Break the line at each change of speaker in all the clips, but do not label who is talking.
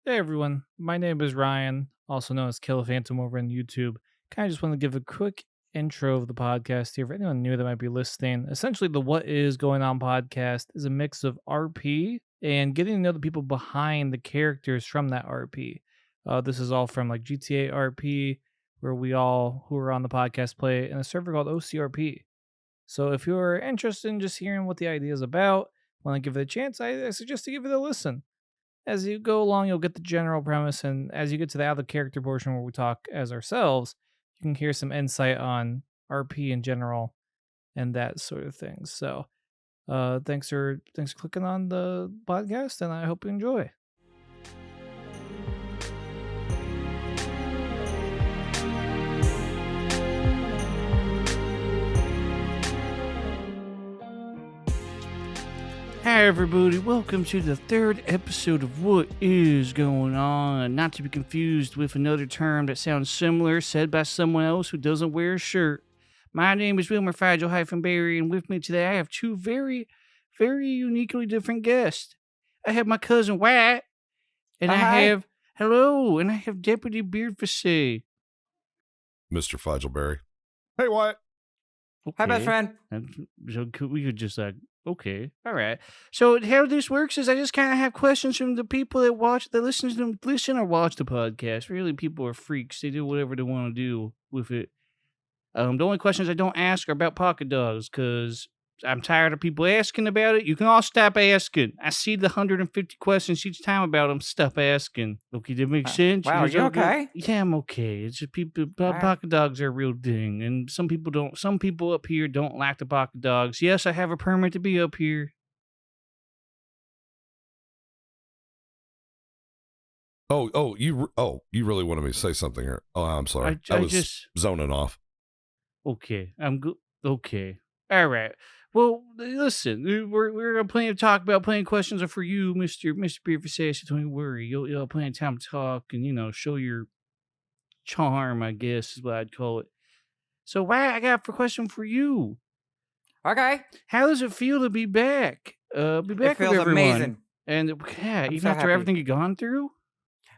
Hey everyone, my name is Ryan, also known as Killaphantom over on YouTube. Kind of just want to give a quick intro of the podcast here for anyone new that might be listening. Essentially, the What Is Going On podcast is a mix of RP and getting to know the people behind the characters from that RP. This is all from like GTARP, where we all who are on the podcast play in a server called OCRP. So if you're interested in just hearing what the idea is about, want to give it a chance, I suggest to give it a listen. As you go along, you'll get the general premise, and as you get to the other character portion where we talk as ourselves, you can hear some insight on RP in general and that sort of thing. So, thanks for clicking on the podcast, and I hope you enjoy. Hi, everybody. Welcome to the third episode of What Is Going On. Not to be confused with another term that sounds similar said by someone else who doesn't wear a shirt. My name is Wilmer Fragile-Berry, and with me today I have two very, very uniquely different guests. I have my cousin Wyatt, and
Hi.
hello, and I have Deputy Beardface.
Mr. Figelberry. Hey, Wyatt.
Hi, best friend.
So we could just okay, all right. So how this works is I just kind of have questions from the people that listen or watch the podcast. Really, people are freaks. They do whatever they want to do with it. The only questions I don't ask are about pocket dogs because I'm tired of people asking about it. You can all stop asking. I see the 150 questions each time about them. Stop asking. Okay, that makes sense.
Wow, you okay?
Yeah, I'm okay. It's just pocket dogs are a real thing, and some people don't. Some people up here don't like the pocket dogs. Yes, I have a permit to be up here.
You really wanted me to say something here. Oh, I'm sorry. I was just zoning off.
Okay, I'm good. Okay, all right. Well, listen, we're gonna plan to talk about playing questions are for you, Mister Beardface. So don't worry, you'll have plenty of time to talk and show your charm. I guess is what I'd call it. So, Wyatt, I got a question for you.
Okay.
How does it feel to be back? Be back
It
with
feels
everyone.
amazing.
And yeah, even
so
after
happy.
everything you've gone through.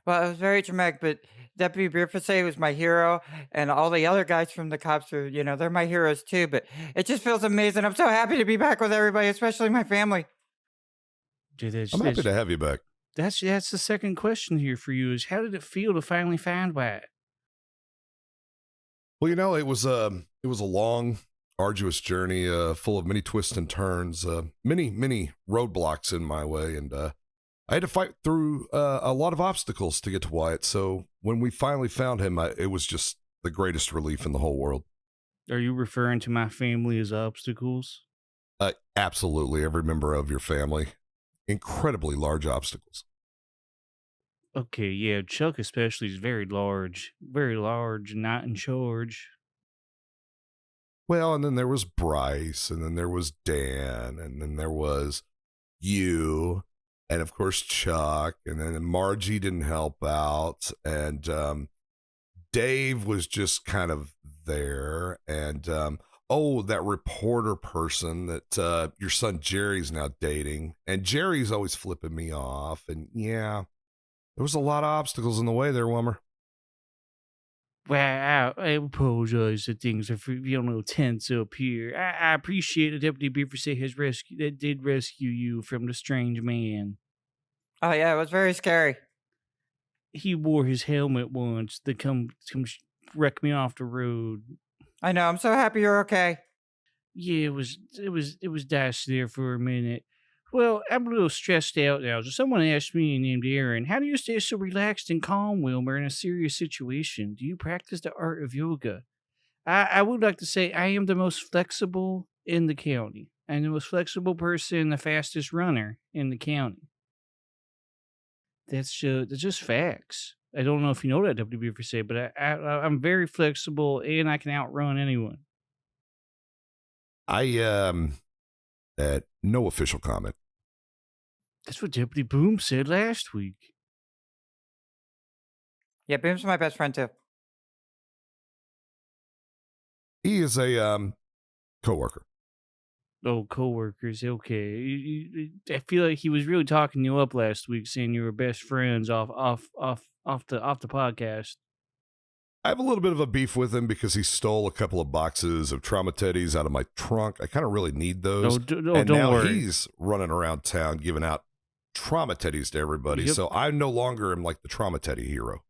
Well, it was very dramatic, but Deputy Beardface was my hero, and all the other guys from the cops are, they're my heroes too. But it just feels amazing. I'm so happy to be back with everybody, especially my family.
I'm happy to have you back.
That's the second question here for you: is how did it feel to finally find Wyatt?
Well, it was a long, arduous journey, full of many twists and turns, many roadblocks in my way, and I had to fight through a lot of obstacles to get to Wyatt. So when we finally found him, it was just the greatest relief in the whole world.
Are you referring to my family as obstacles?
Absolutely, every member of your family. Incredibly large obstacles.
Okay, yeah, Chuck especially is very large, and not in charge.
Well, and then there was Bryce, and then there was Dan, and then there was you, and of course Chuck, and then Margie didn't help out, and Dave was just kind of there, and that reporter person that your son Jerry's now dating, and Jerry's always flipping me off, and yeah, there was a lot of obstacles in the way there, Wilmer.
Well, I apologize that things are tense up here. I appreciate that Deputy Beardface did rescue you from the strange man.
Oh yeah, it was very scary.
He wore his helmet once to come wreck me off the road.
I know. I'm so happy you're okay.
Yeah, it was dicey there for a minute. Well, I'm a little stressed out now. So someone asked me, named Aaron, how do you stay so relaxed and calm, Wilmer, in a serious situation? Do you practice the art of yoga? I would like to say I am the most flexible in the county. I'm the most flexible person, the fastest runner in the county. That's just facts. I don't know if you know that, WB4C, but I'm very flexible and I can outrun anyone.
No official comment.
That's what Deputy Boom said last week.
Yeah, Boom's my best friend too.
He is a coworker.
Oh, coworkers. Okay. I feel like he was really talking you up last week, saying you were best friends off the podcast.
I have a little bit of a beef with him because he stole a couple of boxes of trauma teddies out of my trunk. I kind of really need those.
No,
And
don't
now
worry.
he's running around town giving out trauma teddies to everybody.
Yep.
So I no longer am like the trauma teddy hero.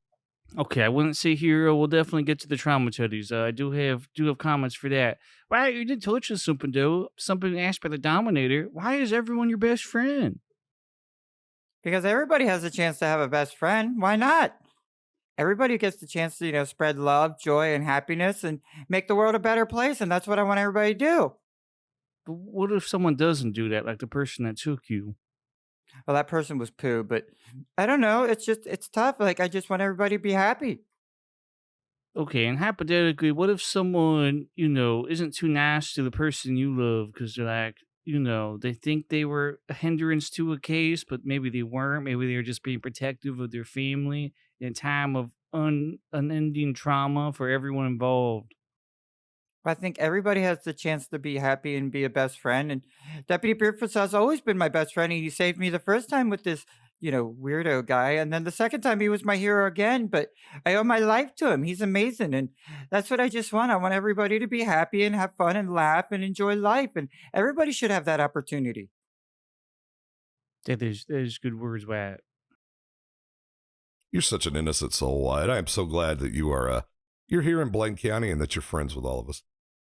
Okay, I wouldn't say hero. We'll definitely get to the trauma studies. I do have comments for that. Why you did touch on something though? Something asked by the Dominator. Why is everyone your best friend?
Because everybody has a chance to have a best friend. Why not? Everybody gets the chance to, spread love, joy, and happiness and make the world a better place. And that's what I want everybody to do.
But what if someone doesn't do that, like the person that took you?
Well, that person was poo, but I don't know. It's tough. Like, I just want everybody to be happy.
Okay, and hypothetically, what if someone, isn't too nice to the person you love because they're like, they think they were a hindrance to a case, but maybe they weren't. Maybe they were just being protective of their family in a time of unending trauma for everyone involved.
I think everybody has the chance to be happy and be a best friend. And Deputy Beardface has always been my best friend. And he saved me the first time with this, weirdo guy. And then the second time he was my hero again. But I owe my life to him. He's amazing. And that's what I just want. I want everybody to be happy and have fun and laugh and enjoy life. And everybody should have that opportunity.
That is good words, Wyatt.
You're such an innocent soul, Wyatt. I am so glad that you're here in Blaine County and that you're friends with all of us.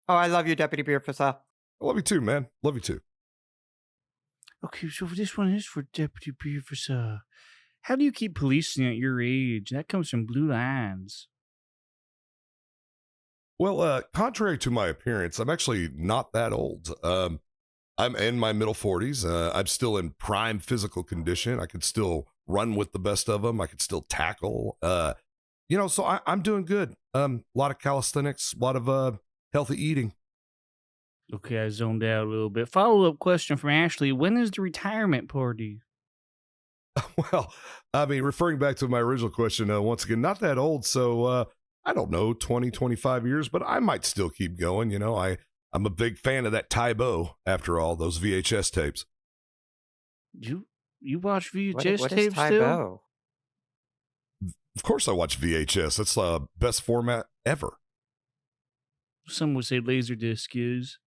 Oh, I love you, Deputy Beardface.
I love you too, man. Love you too.
Okay, so this one is for Deputy Beardface. How do you keep policing at your age? That comes from Blue Lines.
Well, contrary to my appearance, I'm actually not that old. I'm in my middle 40s. I'm still in prime physical condition. I could still run with the best of them. I could still tackle. So I'm doing good. A lot of calisthenics, a lot of healthy eating.
Okay, I zoned out a little bit. Follow-up question from Ashley. When is the retirement party?
Well, I mean, referring back to my original question, once again, not that old. So I don't know, 20, 25 years, but I might still keep going. I'm a big fan of that Tybo, after all, those VHS tapes.
You watch VHS
What is
tapes still?
Tybo?
Of course I watch VHS. That's the best format ever.
Some would say Laserdisc is.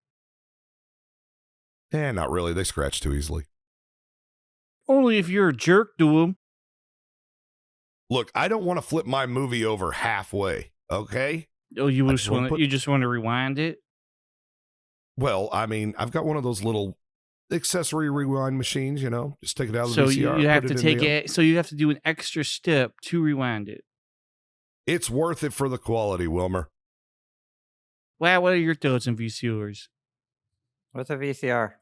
Not really. They scratch too easily.
Only if you're a jerk to them.
Look, I don't want to flip my movie over halfway, okay?
Oh,
I just wanna put-
you just want to rewind it?
Well, I mean, I've got one of those little accessory rewind machines, just take it out of the
So
VCR.
you have
put
to
in
take
the-
it. So you have to do an extra step to rewind it.
It's worth it for the quality, Wilmer.
Wow, what are your thoughts on VCRs?
What's a VCR?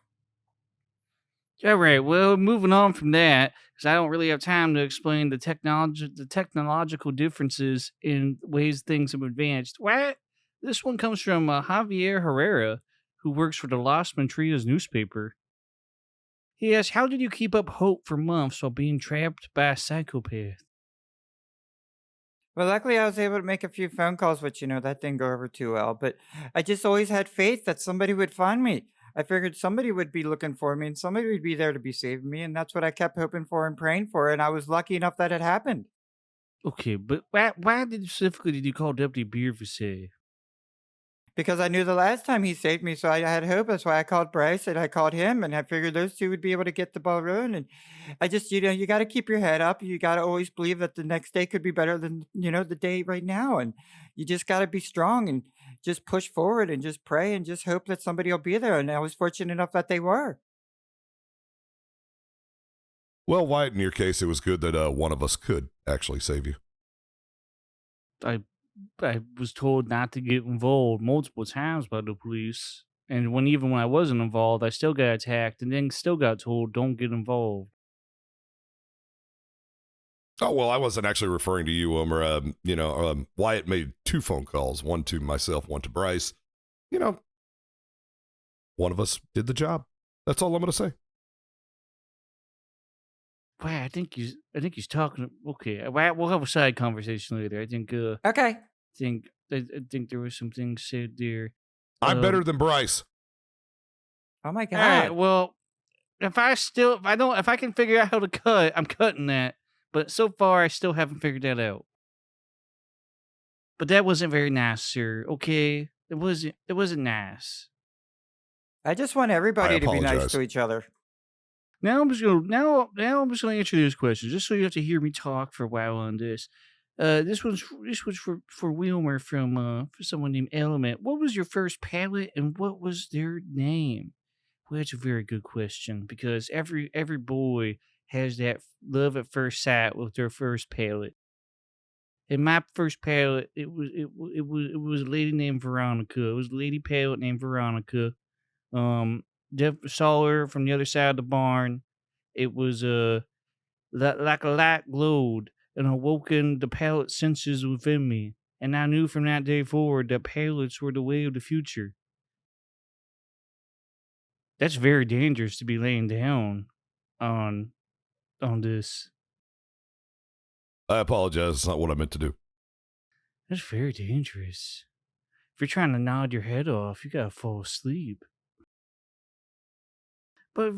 All right, well, moving on from that, because I don't really have time to explain the technological differences in ways things have advanced. What? This one comes from Javier Herrera, who works for the Las Mantrias newspaper. He asks, how did you keep up hope for months while being trapped by a psychopath?
Well, luckily I was able to make a few phone calls, which, that didn't go over too well. But I just always had faith that somebody would find me. I figured somebody would be looking for me and somebody would be there to be saving me. And that's what I kept hoping for and praying for. And I was lucky enough that it happened.
Okay, but why specifically did you call Deputy Beardface?
Because I knew the last time he saved me, so I had hope. That's why I called Bryce and I called him, and I figured those two would be able to get the ball rolling. And I just, you got to keep your head up. You got to always believe that the next day could be better than, the day right now. And you just got to be strong and just push forward and just pray and just hope that somebody will be there. And I was fortunate enough that they were.
Well, Wyatt, in your case, it was good that one of us could actually save you.
I was told not to get involved multiple times by the police. And even when I wasn't involved, I still got attacked and then still got told, don't get involved.
Oh, well, I wasn't actually referring to you, Wilmer. Wyatt made 2 phone calls, one to myself, one to Bryce. One of us did the job. That's all I'm going to say.
Wow, I think he's talking. Okay, we'll have a side conversation later. I think.
Okay.
I think there was some things said there.
I'm better than Bryce.
Oh my
All right.
god.
Well, if I can figure out how to cut, I'm cutting that. But so far, I still haven't figured that out. But that wasn't very nice, sir. Okay, it wasn't. It wasn't nice.
I just want
I
everybody to be nice
apologize.
to each other.
Now I'm just gonna answer this question, just so you have to hear me talk for a while on this. This was for Wilmer from for someone named Element. What was your first palette and what was their name? Well, that's a very good question because every boy has that love at first sight with their first palette. And my first palette, it was a lady named Veronica. It was a lady palette named Veronica. Um, saw her from the other side of the barn. It was like a light glowed and awoken the palette senses within me. And I knew from that day forward that palettes were the way of the future. That's very dangerous to be laying down on this.
I apologize. It's not what I meant to do.
That's very dangerous. If you're trying to nod your head off, you gotta fall asleep. But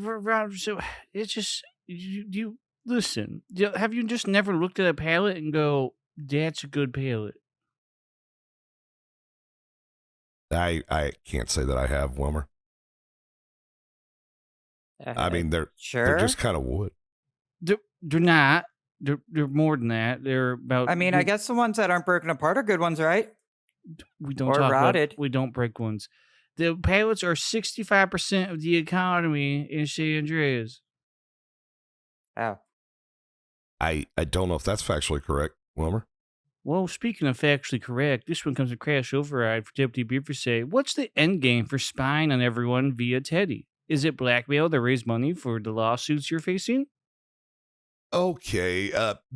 so it's just you listen. Have you just never looked at a palette and go, "That's a good palette"?
I can't say that I have, Wilmer. I mean, they're
Sure.
just kind of wood.
They're not. They're more than that. They're about.
I mean, I guess the ones that aren't broken apart are good ones, right?
we don't
or
talk
rotted.
about. We don't break ones. The palettes are 65% of the economy in San Andreas.
Oh.
I don't know if that's factually correct, Wilmer.
Well, speaking of factually correct, this one comes to crash override for Deputy Beardface. What's the end game for spying on everyone via Teddy? Is it blackmail to raise money for the lawsuits you're facing?
Okay,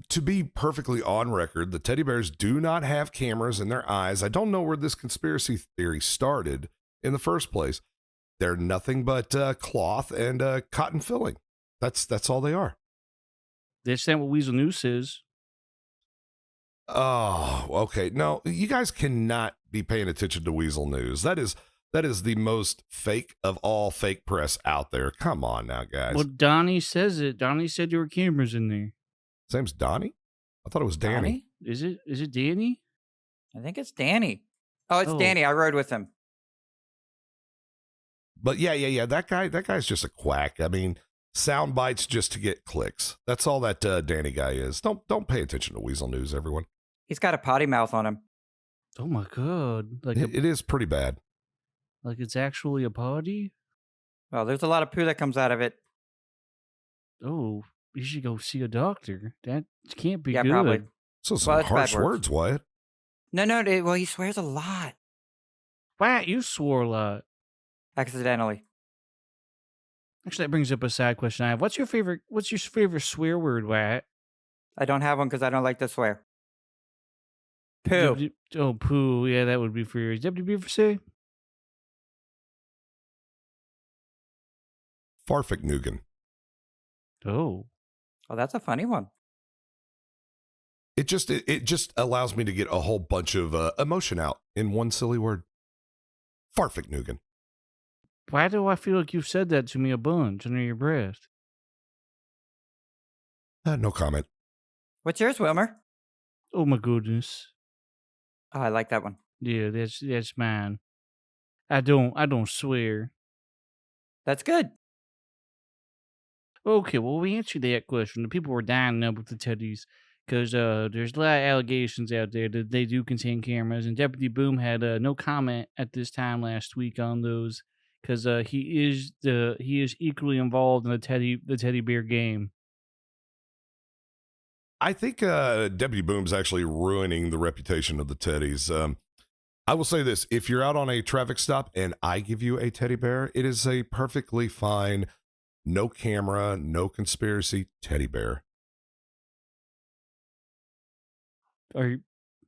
to be perfectly on record, the teddy bears do not have cameras in their eyes. I don't know where this conspiracy theory started in the first place. They're nothing but cloth and cotton filling. That's all they are.
That's not what Weasel News says.
Oh, okay. No, you guys cannot be paying attention to Weasel News. That is the most fake of all fake press out there. Come on now, guys.
Well, Donnie says it. Donnie said there were cameras in there.
His name's Donnie? I thought it was Danny.
Is it Danny?
I think it's Danny. Oh, it's Danny. I rode with him.
But yeah. That guy's just a quack. I mean, sound bites just to get clicks. That's all that Danny guy is. Don't pay attention to Weasel News, everyone.
He's got a potty mouth on him.
Oh my god!
It is pretty bad.
Like it's actually a potty.
Well, there's a lot of poo that comes out of it.
Oh,
you should go see a doctor. That can't be good.
Probably.
So some harsh words, Wyatt.
No. Well, he swears a lot.
Wyatt, you swore a lot.
Accidentally.
Actually, that brings up a side question I have. What's your favorite swear word, Wyatt?
I don't have one because I don't like to swear. Poo.
Poo. Yeah, that would be for yours. Deputy Beaver
Farfignugan.
Oh,
that's a funny one.
It just allows me to get a whole bunch of emotion out in one silly word. Farfignugan.
Why do I feel like you've said that to me a bunch under your breath?
No comment.
What's yours, Wilmer?
Oh my goodness.
Oh, I like that one.
Yeah, that's mine. I don't swear.
That's good.
Okay, well, we answered that question. The people were dying up with the teddies because there's a lot of allegations out there that they do contain cameras, and Deputy Boom had no comment at this time last week on those because he is equally involved in the teddy bear game.
I think Deputy Boom's actually ruining the reputation of the teddies. I will say this: if you're out on a traffic stop and I give you a teddy bear, it is a perfectly fine, no camera, no conspiracy teddy bear.
Are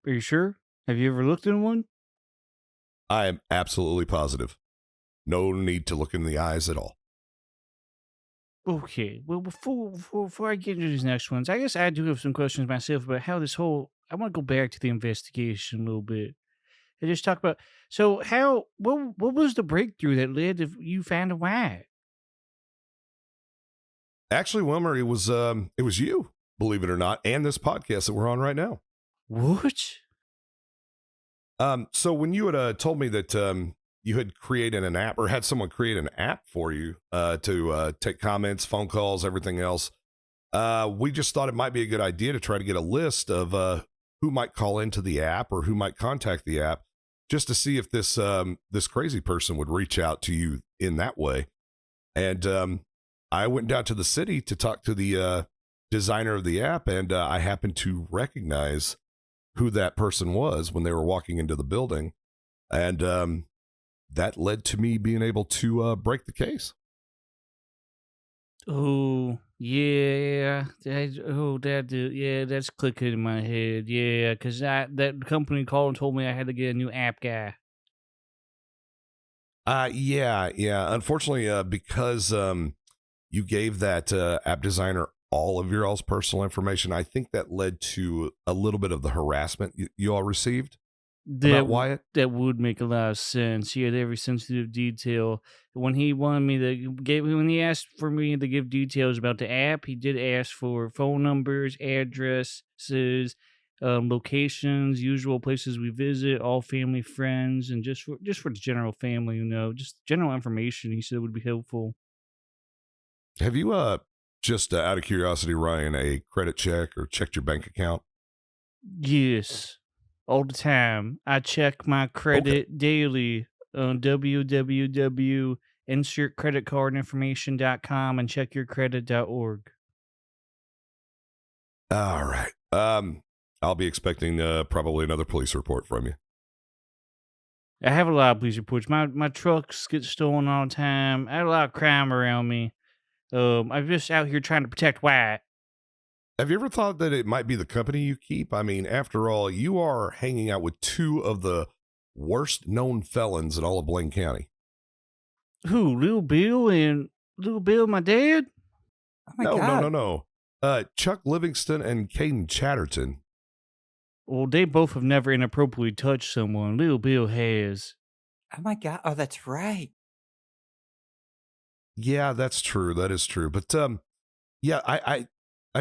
you sure? Have you ever looked in one?
I am absolutely positive. No need to look in the eyes at all.
Okay, well, before I get into these next ones, I guess I do have some questions myself about how this whole. I want to go back to the investigation a little bit. and just talk about. So how what was the breakthrough that led to you found a Wyatt?
Actually, Wilmer, it was you, believe it or not, and this podcast that we're on right now.
What?
So when you had told me that you had created an app or had someone create an app for you to take comments, phone calls, everything else, we just thought it might be a good idea to try to get a list of who might call into the app or who might contact the app, just to see if this crazy person would reach out to you in that way. And I went down to the city to talk to the designer of the app, and I happened to recognize who that person was when they were walking into the building, and that led to me being able to break the case.
Oh yeah, yeah, that's clicking in my head. Yeah, because that company called and told me I had to get a new app guy.
Yeah. Unfortunately, because you gave that app designer all of your all's personal information, I think that led to a little bit of the harassment you all received about Wyatt.
That would make a lot of sense. He had every sensitive detail. When he wanted me to when he asked for me to give details about the app, he did ask for phone numbers, addresses, locations, usual places we visit, all family, friends, and just for the general family, just general information. He said would be helpful.
Have you just out of curiosity, Ryan, a credit check or checked your bank account?
Yes, all the time. I check my
Okay.
credit daily on www.insertcreditcardinformation.com and checkyourcredit.org.
All right. I'll be expecting probably another police report from you.
I have a lot of police reports. My trucks get stolen all the time. I have a lot of crime around me. I'm just out here trying to protect Wyatt.
Have you ever thought that it might be the company you keep? I mean, after all, you are hanging out with two of the worst known felons in all of Blaine County.
Who? Little Bill, my dad?
Oh my God.
No. Chuck Livingston and Caden Chatterton.
Well, they both have never inappropriately touched someone. Little Bill has.
Oh my God. Oh, that's right.
Yeah, that's true. That is true. But yeah, I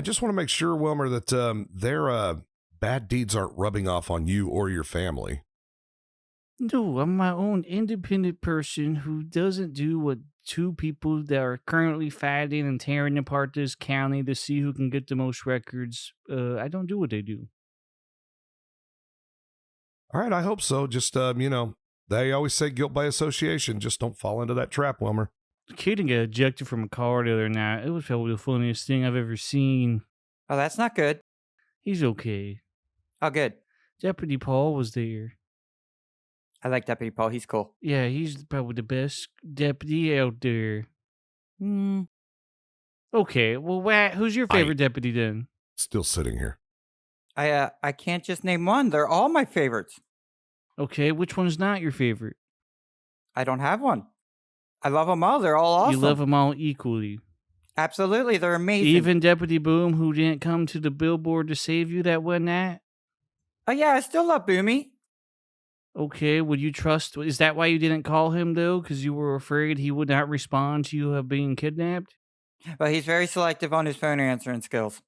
just want to make sure, Wilmer, that their bad deeds aren't rubbing off on you or your family.
No, I'm my own independent person who doesn't do what two people that are currently fighting and tearing apart this county to see who can get the most records. I don't do what they do.
All right, I hope so. Just they always say guilt by association. Just don't fall into that trap, Wilmer.
The kid got ejected from a car the other night. It was probably the funniest thing I've ever seen.
Oh, that's not good.
He's okay.
Oh, good.
Deputy Paul was there.
I like Deputy Paul. He's cool.
Yeah, he's probably the best deputy out there.
Hmm.
Okay, well, who's your favorite deputy then?
Still sitting here.
I can't just name one. They're all my favorites.
Okay, which one's not your favorite?
I don't have one. I love them all. They're all awesome.
You love them all equally.
Absolutely. They're amazing.
Even Deputy Boom, who didn't come to the billboard to save you that one night?
Oh, yeah. I still love Boomy.
Okay, would you trust? Is that why you didn't call him, though? Because you were afraid he would not respond to you being kidnapped?
But he's very selective on his phone answering skills.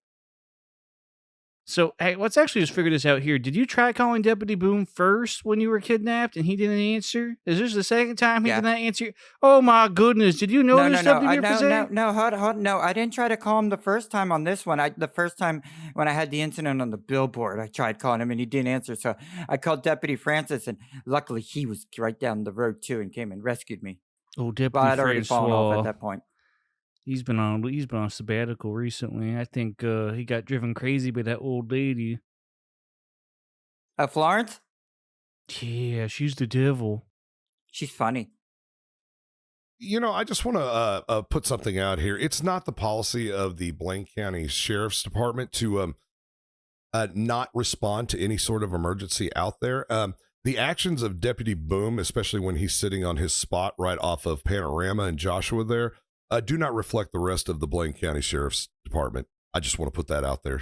So, hey, let's actually just figure this out here. Did you try calling Deputy Boom first when you were kidnapped and he didn't answer? Is this the second time he did not answer? Oh my goodness! Did you notice something?
No, hold on. No, I didn't try to call him the first time on this one. The first time when I had the incident on the billboard, I tried calling him and he didn't answer. So I called Deputy Francis, and luckily he was right down the road too and came and rescued me.
Oh, Deputy
Well, I'd already fallen off at that point.
He's been on sabbatical recently. I think he got driven crazy by that old lady.
Florence?
Yeah, she's the devil.
She's funny.
I just want to put something out here. It's not the policy of the Blaine County Sheriff's Department to not respond to any sort of emergency out there. The actions of Deputy Boom, especially when he's sitting on his spot right off of Panorama and Joshua there, do not reflect the rest of the Blaine County Sheriff's Department. I just want to put that out there.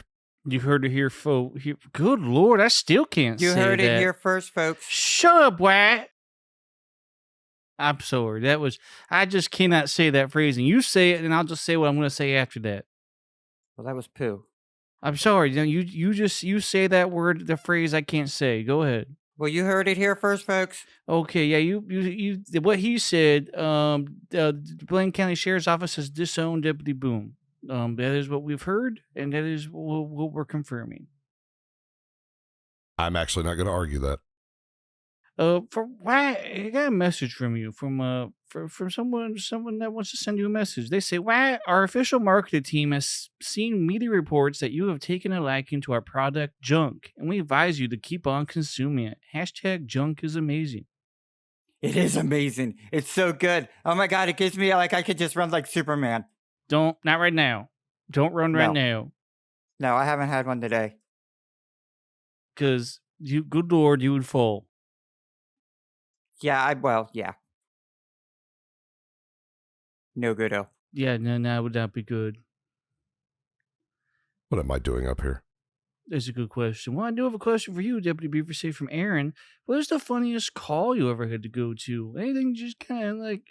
You heard it here, folks. Good Lord, I still can't
You
say
heard it
that.
here first, folks.
Shut up, Wyatt. I'm sorry. I just cannot say that phrasing. You say it, and I'll just say what I'm going to say after that.
Well, that was poo.
I'm sorry. You say that word, the phrase I can't say. Go ahead.
Well, you heard it here first, folks.
Okay, yeah, you what he said, the Blaine County Sheriff's Office has disowned Deputy Boom. That is what we've heard, and that is what we're confirming.
I'm actually not going to argue that.
For why I got a message from you from someone that wants to send you a message. They say, "Why our official marketing team has seen media reports that you have taken a liking to our product Junk, and we advise you to keep on consuming it. Hashtag Junk is amazing."
It is amazing. It's so good. Oh my God, it gives me like I could just run like Superman.
Not right now. Don't run right
No.
now.
No, I haven't had one today.
Because good Lord, you would fall.
Yeah, yeah. No good-o.
Yeah, no, that would not be good.
What am I doing up here?
That's a good question. Well, I do have a question for you, Deputy Beardface from Aaron. What is the funniest call you ever had to go to? Anything just kind of like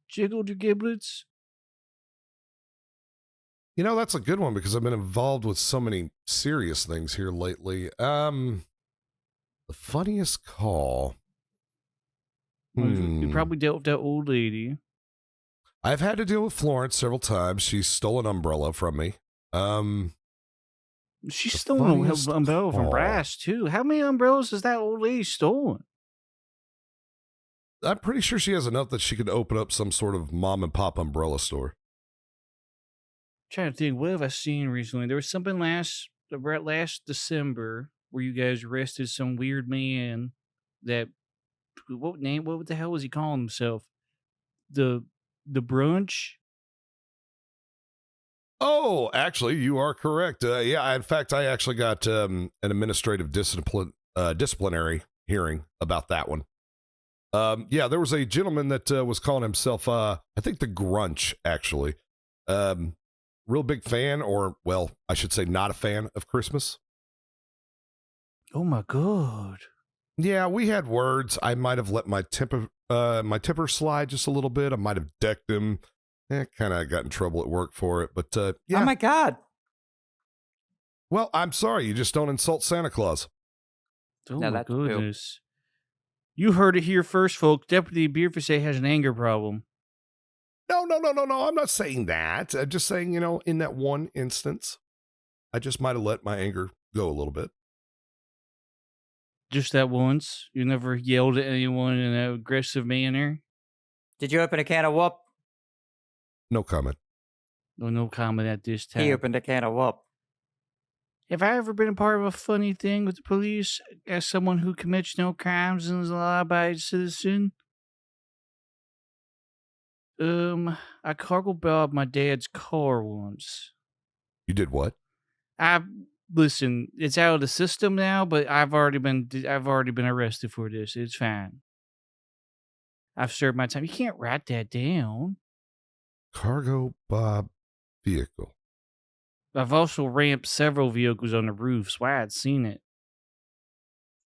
jiggled your giblets?
You know, that's a good one because I've been involved with so many serious things here lately. The funniest call.
You probably dealt with that old lady.
I've had to deal with Florence several times. She stole an umbrella from me.
She
The
stole an
funniest
umbrella from
call.
Brass, too. How many umbrellas has that old lady stolen?
I'm pretty sure she has enough that she could open up some sort of mom and pop umbrella store.
Trying to think, what have I seen recently? There was something last December where you guys arrested some weird man that what the hell was he calling himself? The brunch?
Oh, actually, you are correct. Yeah, in fact, I actually got an administrative disciplinary hearing about that one. Yeah, there was a gentleman that was calling himself, I think the Grunch, actually. Real big fan, or, well, I should say not a fan of Christmas.
Oh my God.
Yeah, we had words. I might have let my temper slide just a little bit. I might have decked him. Kind of got in trouble at work for it, but yeah.
Oh my God.
Well, I'm sorry. You just don't insult Santa Claus.
Oh
No,
my
that's poop.
goodness. You heard it here first, folks. Deputy Beardface has an anger problem.
No. I'm not saying that. I'm just saying, you know, in that one instance, I just might have let my anger go a little bit.
Just that once? You never yelled at anyone in an aggressive manner?
Did you open a can of whoop?
No comment.
No comment at this time.
He opened a can of whoop.
Have I ever been a part of a funny thing with the police as someone who commits no crimes and is a law-abiding citizen? I cargo bobbed my dad's car once.
You did what?
Listen, it's out of the system now, but I've already been arrested for this. It's fine. I've served my time. You can't write that down.
Cargo Bob vehicle.
I've also ramped several vehicles on the roofs. Why I'd seen it.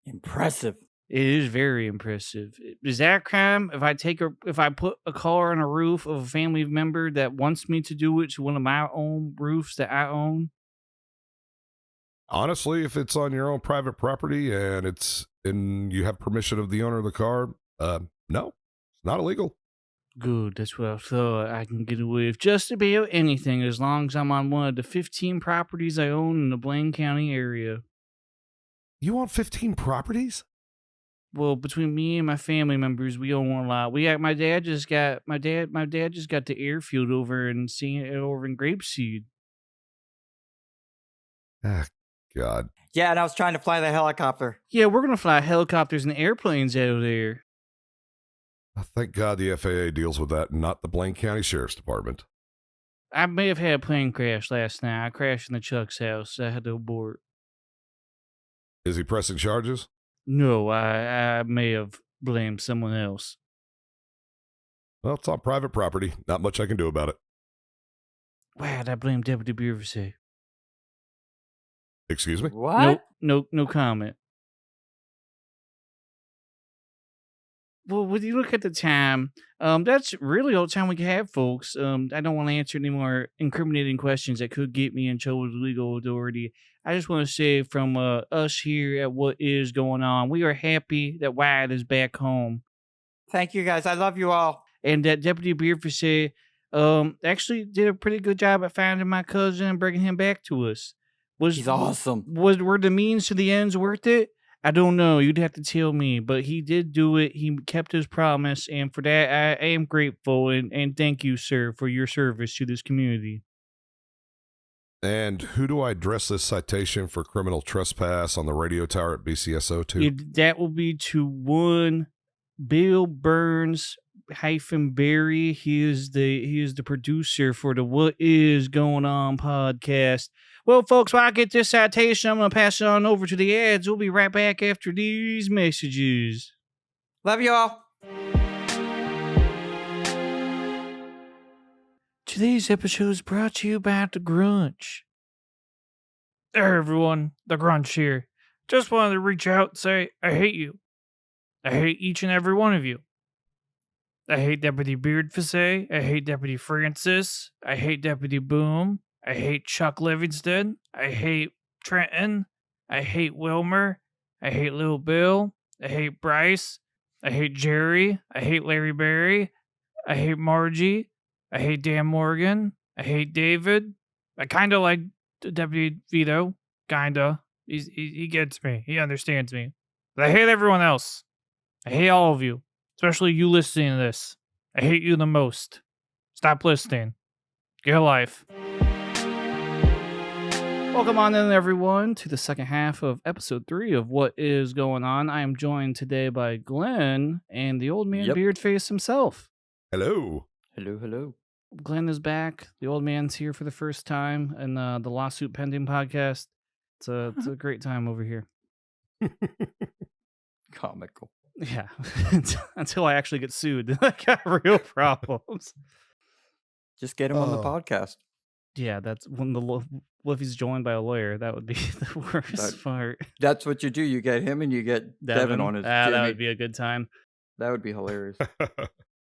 Impressive.
It is very impressive. Is that a crime if I put a car on a roof of a family member that wants me to do it to one of my own roofs that I own?
Honestly, if it's on your own private property and you have permission of the owner of the car, no, it's not illegal.
Good, that's what I thought. I can get away with just about anything as long as I'm on one of the 15 properties I own in the Blaine County area.
You own 15 properties?
Well, between me and my family members, we own a lot. My dad just got the airfield over in Grapeseed.
Ah, God.
Yeah, and I was trying to fly the helicopter.
Yeah, we're gonna fly helicopters and airplanes out of there.
Thank God the FAA deals with that, and not the Blaine County Sheriff's Department.
I may have had a plane crash last night. I crashed in the Chuck's house. I had to abort.
Is he pressing charges?
No, I may have blamed someone else.
Well, it's on private property. Not much I can do about it.
Wow, I blamed Deputy Beardface.
Excuse me?
What?
No comment. Well, when you look at the time, that's really all the time we can have, folks. I don't want to answer any more incriminating questions that could get me in trouble with legal authority. I just want to say from us here at What Is Going On, we are happy that Wyatt is back home.
Thank you, guys. I love you all.
And that Deputy Beardface actually did a pretty good job at finding my cousin and bringing him back to us.
He's awesome.
Were the means to the ends worth it? I don't know. You'd have to tell me, but he did do it. He kept his promise, and for that, I am grateful. And thank you, sir, for your service to this community.
And who do I address this citation for criminal trespass on the radio tower at BCSO to?
That will be to one Bill Burns Barry. He is the producer for the What Is Going On podcast. Well, folks, while I get this citation, I'm going to pass it on over to the ads. We'll be right back after these messages.
Love you all.
Today's episode is brought to you by The Grunch. Hey, everyone. The Grunch here. Just wanted to reach out and say, I hate you. I hate each and every one of you. I hate Deputy Beardface. I hate Deputy Francis. I hate Deputy Boom. I hate Chuck Livingston. I hate Trenton. I hate Wilmer. I hate Little Bill. I hate Bryce. I hate Jerry. I hate Larry Berry. I hate Margie. I hate Dan Morgan. I hate David. I kind of like Deputy Vito. Kinda. He gets me. He understands me. But I hate everyone else. I hate all of you. Especially you listening to this. I hate you the most. Stop listening. Get a life. Welcome on in, everyone, to the second half of episode 3 of What Is Going On. I am joined today by Glenn and the old man Beardface himself.
Hello.
Hello.
Glenn is back. The old man's here for the first time in the Lawsuit Pending podcast. It's a great time over here.
Comical.
Yeah. Until I actually get sued. I got real problems.
Just get him on the podcast.
Yeah, that's when what if he's joined by a lawyer? That would be the worst part.
That's what you do. You get him and you get Devin on his.
That would be a good time.
That would be hilarious.
All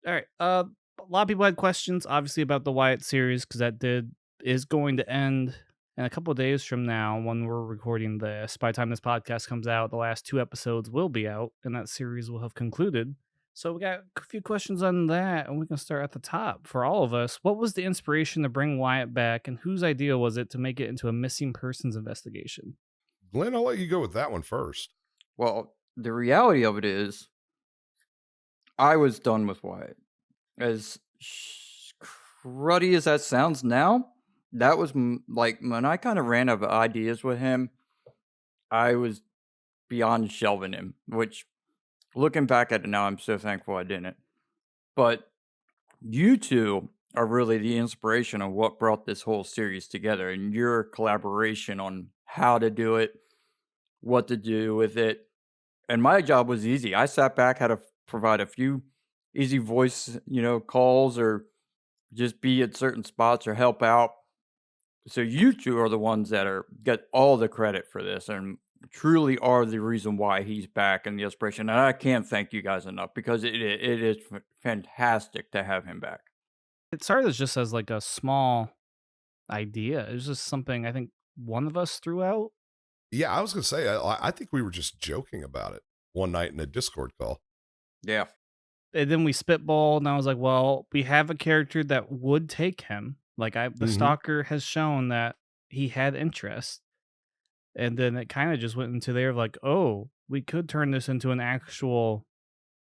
right. A lot of people had questions, obviously, about the Wyatt series because is going to end in a couple of days from now when we're recording this. By the time this podcast comes out, the last 2 episodes will be out, and that series will have concluded. So we got a few questions on that, and we can start at the top. For all of us, what was the inspiration to bring Wyatt back, and whose idea was it to make it into a missing persons investigation?
Glenn, I'll let you go with that one first.
Well, the reality of it is, I was done with Wyatt. As cruddy as that sounds now, that was like when I kind of ran out of ideas with him, I was beyond shelving him, which... Looking back at it now, I'm so thankful I didn't. But you two are really the inspiration of what brought this whole series together, and your collaboration on how to do it, what to do with it. And my job was easy. I sat back, had to provide a few easy voice, calls, or just be at certain spots or help out. So you two are the ones that get all the credit for this, and truly are the reason why he's back and the inspiration. And I can't thank you guys enough because it is fantastic to have him back.
It started just as like a small idea. It was just something I think one of us threw out.
Yeah, I was going to say, I think we were just joking about it one night in a Discord call.
Yeah.
And then we spitballed, and I was like, well, we have a character that would take him. Like the stalker has shown that he had interest. And then it kind of just went into there of like, oh, we could turn this into an actual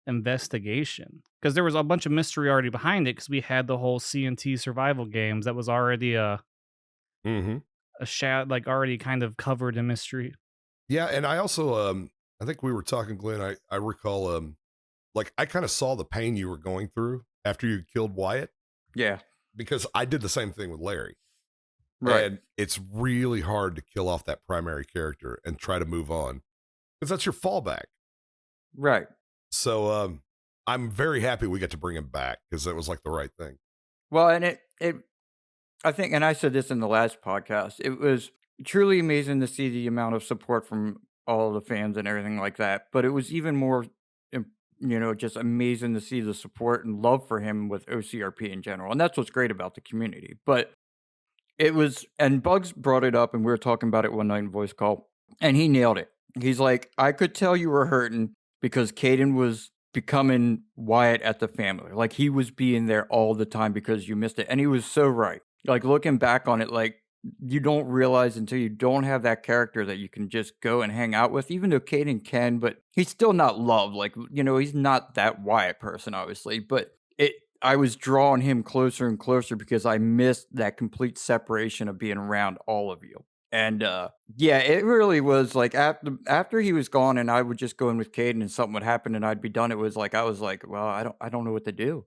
investigation. Because there was a bunch of mystery already behind it, because we had the whole CNT survival games that was already a like already kind of covered in mystery.
Yeah, and I also, I think we were talking, Glenn, I recall, like I kind of saw the pain you were going through after you killed Wyatt.
Yeah.
Because I did the same thing with Larry.
Right.
And it's really hard to kill off that primary character and try to move on, because that's your fallback.
Right.
So I'm very happy we got to bring him back, because it was like the right thing.
Well, and it I think, and I said this in the last podcast, it was truly amazing to see the amount of support from all the fans and everything like that. But it was even more, just amazing to see the support and love for him with OCRP in general. And that's what's great about the community. But it was, and Bugs brought it up, and we were talking about it one night in voice call, and he nailed it. He's like, I could tell you were hurting because Caden was becoming Wyatt at the family. Like, he was being there all the time because you missed it. And he was so right. Like, looking back on it, like, you don't realize until you don't have that character that you can just go and hang out with, even though Caden can, but he's still not loved. Like, he's not that Wyatt person, obviously, but I was drawing him closer and closer because I missed that complete separation of being around all of you. And yeah, it really was like after he was gone and I would just go in with Caden and something would happen and I'd be done. It was like I was like, well, I don't know what to do.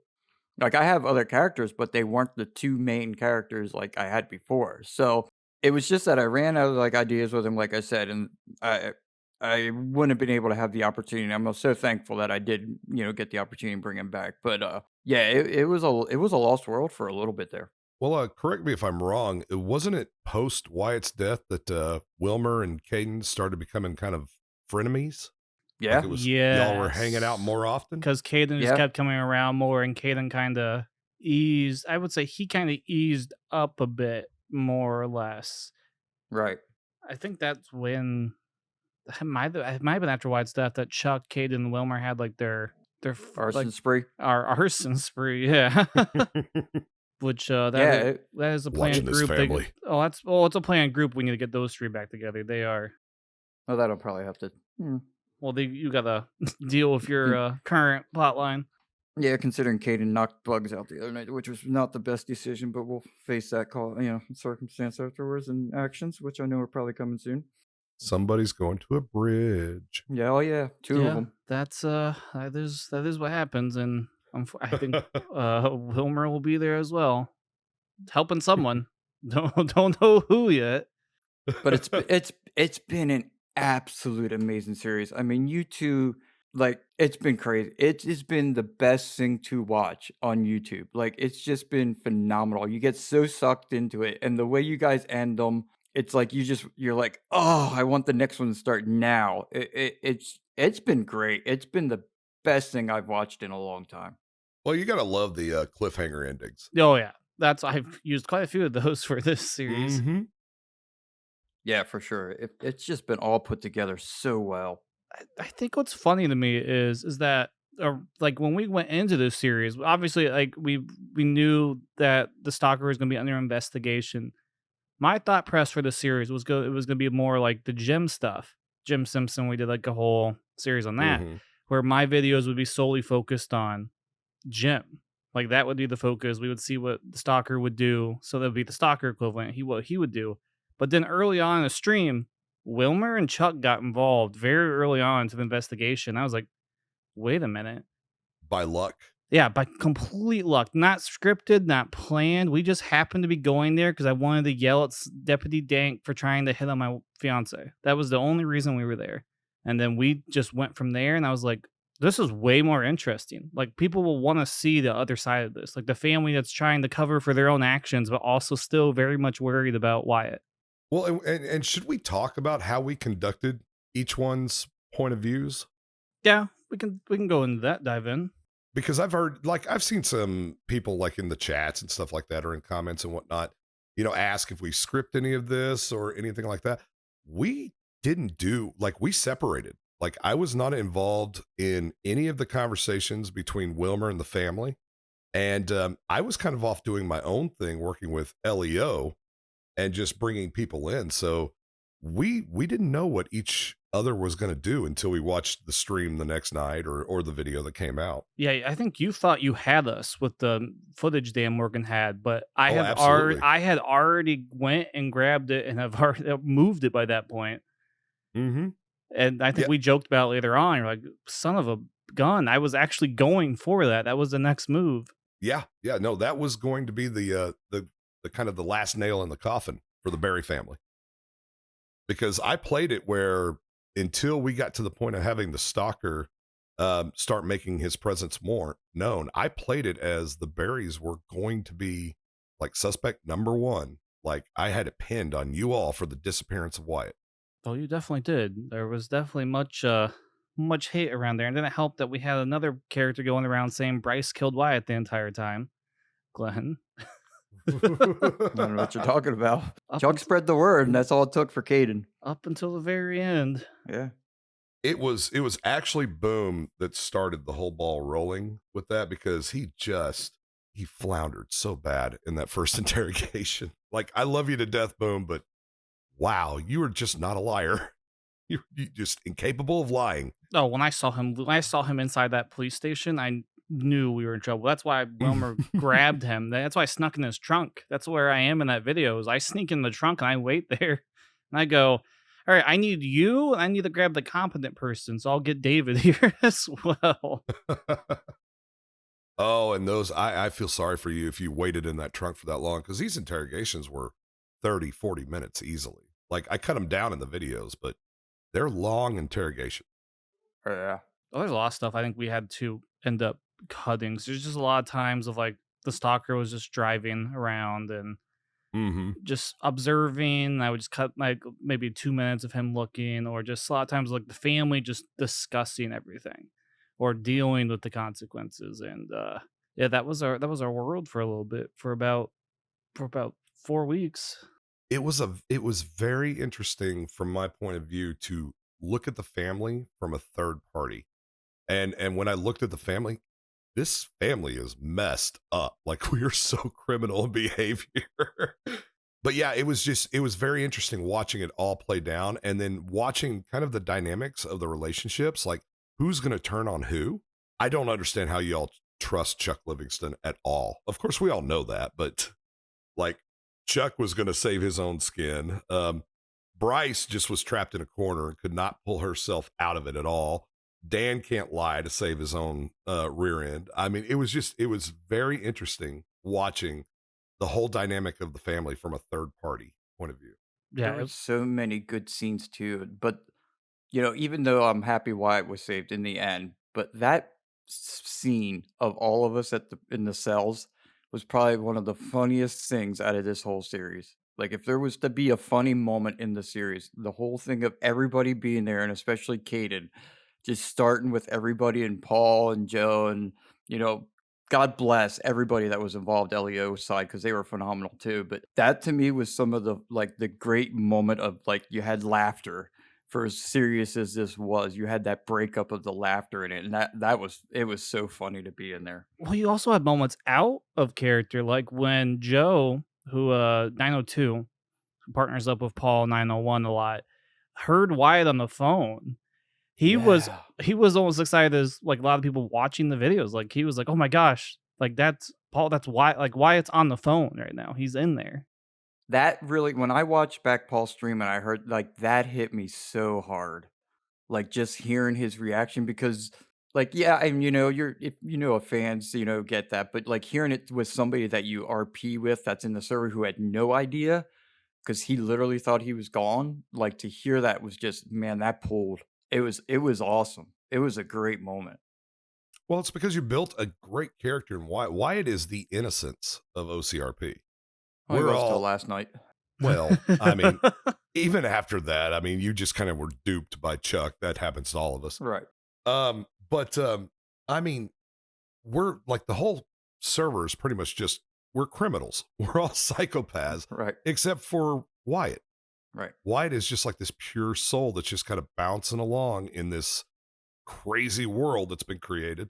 Like, I have other characters, but they weren't the two main characters like I had before. So it was just that I ran out of like ideas with him, like I said, and I wouldn't have been able to have the opportunity. I'm so thankful that I did, get the opportunity to bring him back. But yeah, it was a lost world for a little bit there.
Well, correct me if I'm wrong. Wasn't it post Wyatt's death that Wilmer and Caden started becoming kind of frenemies?
Yeah.
Like it was y'all were hanging out more often?
Because Caden just kept coming around more, and Caden kind of eased. I would say he kind of eased up a bit, more or less.
Right.
I think that's when it might have been after Wyatt's death that Chuck, Caden, and Wilmer had like their
Arson spree.
Our arson spree, yeah. Which that is a planned group. It's a planned group. We need to get those three back together. They are.
Oh, that'll probably have to.
Well, you gotta deal with your current plotline.
Yeah, considering Caden knocked Bugs out the other night, which was not the best decision, but we'll face that call, circumstance afterwards and actions, which I know are probably coming soon.
Somebody's going to a bridge.
Yeah, oh yeah, two of them.
That's that is what happens, and I think Wilmer will be there as well, helping someone. Don't know who yet.
But it's been an absolute amazing series. I mean, you two, like, it's been crazy. It's been the best thing to watch on YouTube. Like, it's just been phenomenal. You get so sucked into it, and the way you guys end them, it's like you're like, oh, I want the next one to start now. It's been great. It's been the best thing I've watched in a long time.
Well, you gotta love the cliffhanger endings.
Oh yeah, I've used quite a few of those for this series.
Mm-hmm.
Yeah, for sure. It's just been all put together so well.
I think what's funny to me is that like when we went into this series, obviously like we knew that the stalker was going to be under investigation. My thought press for the series was it was going to be more like the Jim stuff. Jim Simpson, we did like a whole series on that, where my videos would be solely focused on Jim. Like that would be the focus. We would see what the stalker would do, so that would be the stalker equivalent. What he would do. But then early on in the stream, Wilmer and Chuck got involved very early on into the investigation. I was like, wait a minute.
By luck.
Yeah, by complete luck. Not scripted, not planned. We just happened to be going there because I wanted to yell at Deputy Dank for trying to hit on my fiance. That was the only reason we were there. And then we just went from there, and I was like, this is way more interesting. Like, people will want to see the other side of this. Like, the family that's trying to cover for their own actions, but also still very much worried about Wyatt.
Well, and should we talk about how we conducted each one's point of views?
Yeah, we can go into that, dive in.
Because I've seen some people like in the chats and stuff like that or in comments and whatnot, ask if we script any of this or anything like that. We didn't we separated. Like, I was not involved in any of the conversations between Wilmer and the family. And I was kind of off doing my own thing, working with LEO and just bringing people in. So we didn't know what each other was going to do until we watched the stream the next night or the video that came out.
Yeah, I think you thought you had us with the footage Dan Morgan had, but I had already went and grabbed it and have already moved it by that point.
Mm-hmm.
And I think we joked about it later on. You're like, son of a gun. I was actually going for that. That was the next move.
Yeah. No, that was going to be the kind of the last nail in the coffin for the Barry family. Because I played it where until we got to the point of having the stalker start making his presence more known, I played it as the Barrys were going to be like suspect number one. Like I had it pinned on you all for the disappearance of Wyatt.
Oh, you definitely did. There was definitely much hate around there, and then it helped that we had another character going around saying Bryce killed Wyatt the entire time. Glenn.
I don't know what you're talking about.
Up
Chuck
unt-
spread the word, and that's all it took for Caden.
Up until the very end.
Yeah.
It was actually Boom that started the whole ball rolling with that, because he floundered so bad in that first interrogation. Like, I love you to death, Boom, but wow, you were just not a liar. You're just incapable of lying.
Oh, when I saw him inside that police station, I knew we were in trouble. That's why Wilmer grabbed him. That's why I snuck in his trunk. That's where I am in that video. Is I sneak in the trunk and I wait there, and I go, "All right, I need you. And I need to grab the competent person, so I'll get David here as well."
Oh, and those, I feel sorry for you if you waited in that trunk for that long, because these interrogations were 30, 40 minutes easily. Like, I cut them down in the videos, but they're long interrogations.
Yeah.
Well, there's a lot of stuff I think we had to end up cutting. So there's just a lot of times of like the stalker was just driving around and just observing. I would just cut like maybe 2 minutes of him looking, or just a lot of times like the family just discussing everything or dealing with the consequences. And yeah, that was our world for a little bit, for about 4 weeks.
It was very interesting from my point of view to look at the family from a third party. And when I looked at the family, this family is messed up. Like, we are so criminal in behavior. But yeah, it was very interesting watching it all play down, and then watching kind of the dynamics of the relationships, like who's going to turn on who. I don't understand how y'all trust Chuck Livingston at all. Of course, we all know that, but like, Chuck was going to save his own skin. Bryce just was trapped in a corner and could not pull herself out of it at all. Dan can't lie to save his own rear end. I mean, it was very interesting watching the whole dynamic of the family from a third party point of view.
Yeah,
There were so many good scenes too. But even though I'm happy Wyatt was saved in the end, but that scene of all of us in the cells was probably one of the funniest things out of this whole series. Like, if there was to be a funny moment in the series, the whole thing of everybody being there, and especially Caden, just starting with everybody, and Paul and Joe, and God bless everybody that was involved, LEO's side, because they were phenomenal too. But that to me was some of the great moment of, like, you had laughter for as serious as this was. You had that breakup of the laughter in it, and it was so funny to be in there.
well, you also had moments out of character, like when Joe, who 902, who partners up with Paul 901 a lot, heard Wyatt on the phone. He was
Yeah.
he was almost excited as like a lot of people watching the videos. Like, he was like, "Oh my gosh, like that's Paul, that's why, like Wyatt's on the phone right now. He's in there."
That really, when I watched back Paul stream and I heard, like, that hit me so hard. Like, just hearing his reaction, because, like, yeah, and you're, if fans, get that, but like hearing it with somebody that you RP with that's in the server who had no idea, because he literally thought he was gone. Like, to hear that was just, man, that pulled. It was awesome. It was a great moment.
Well, it's because you built a great character in Wyatt. Wyatt is the innocence of OCRP.
Oh, he
We're
was till
all,
last night.
well, I mean, even after that, I mean, you just kind of were duped by Chuck. That happens to all of us.
Right.
But I mean, we're like, the whole server is pretty much just, we're criminals. We're all psychopaths,
Right.
except for Wyatt.
Right.
Wyatt is just like this pure soul that's just kind of bouncing along in this crazy world that's been created.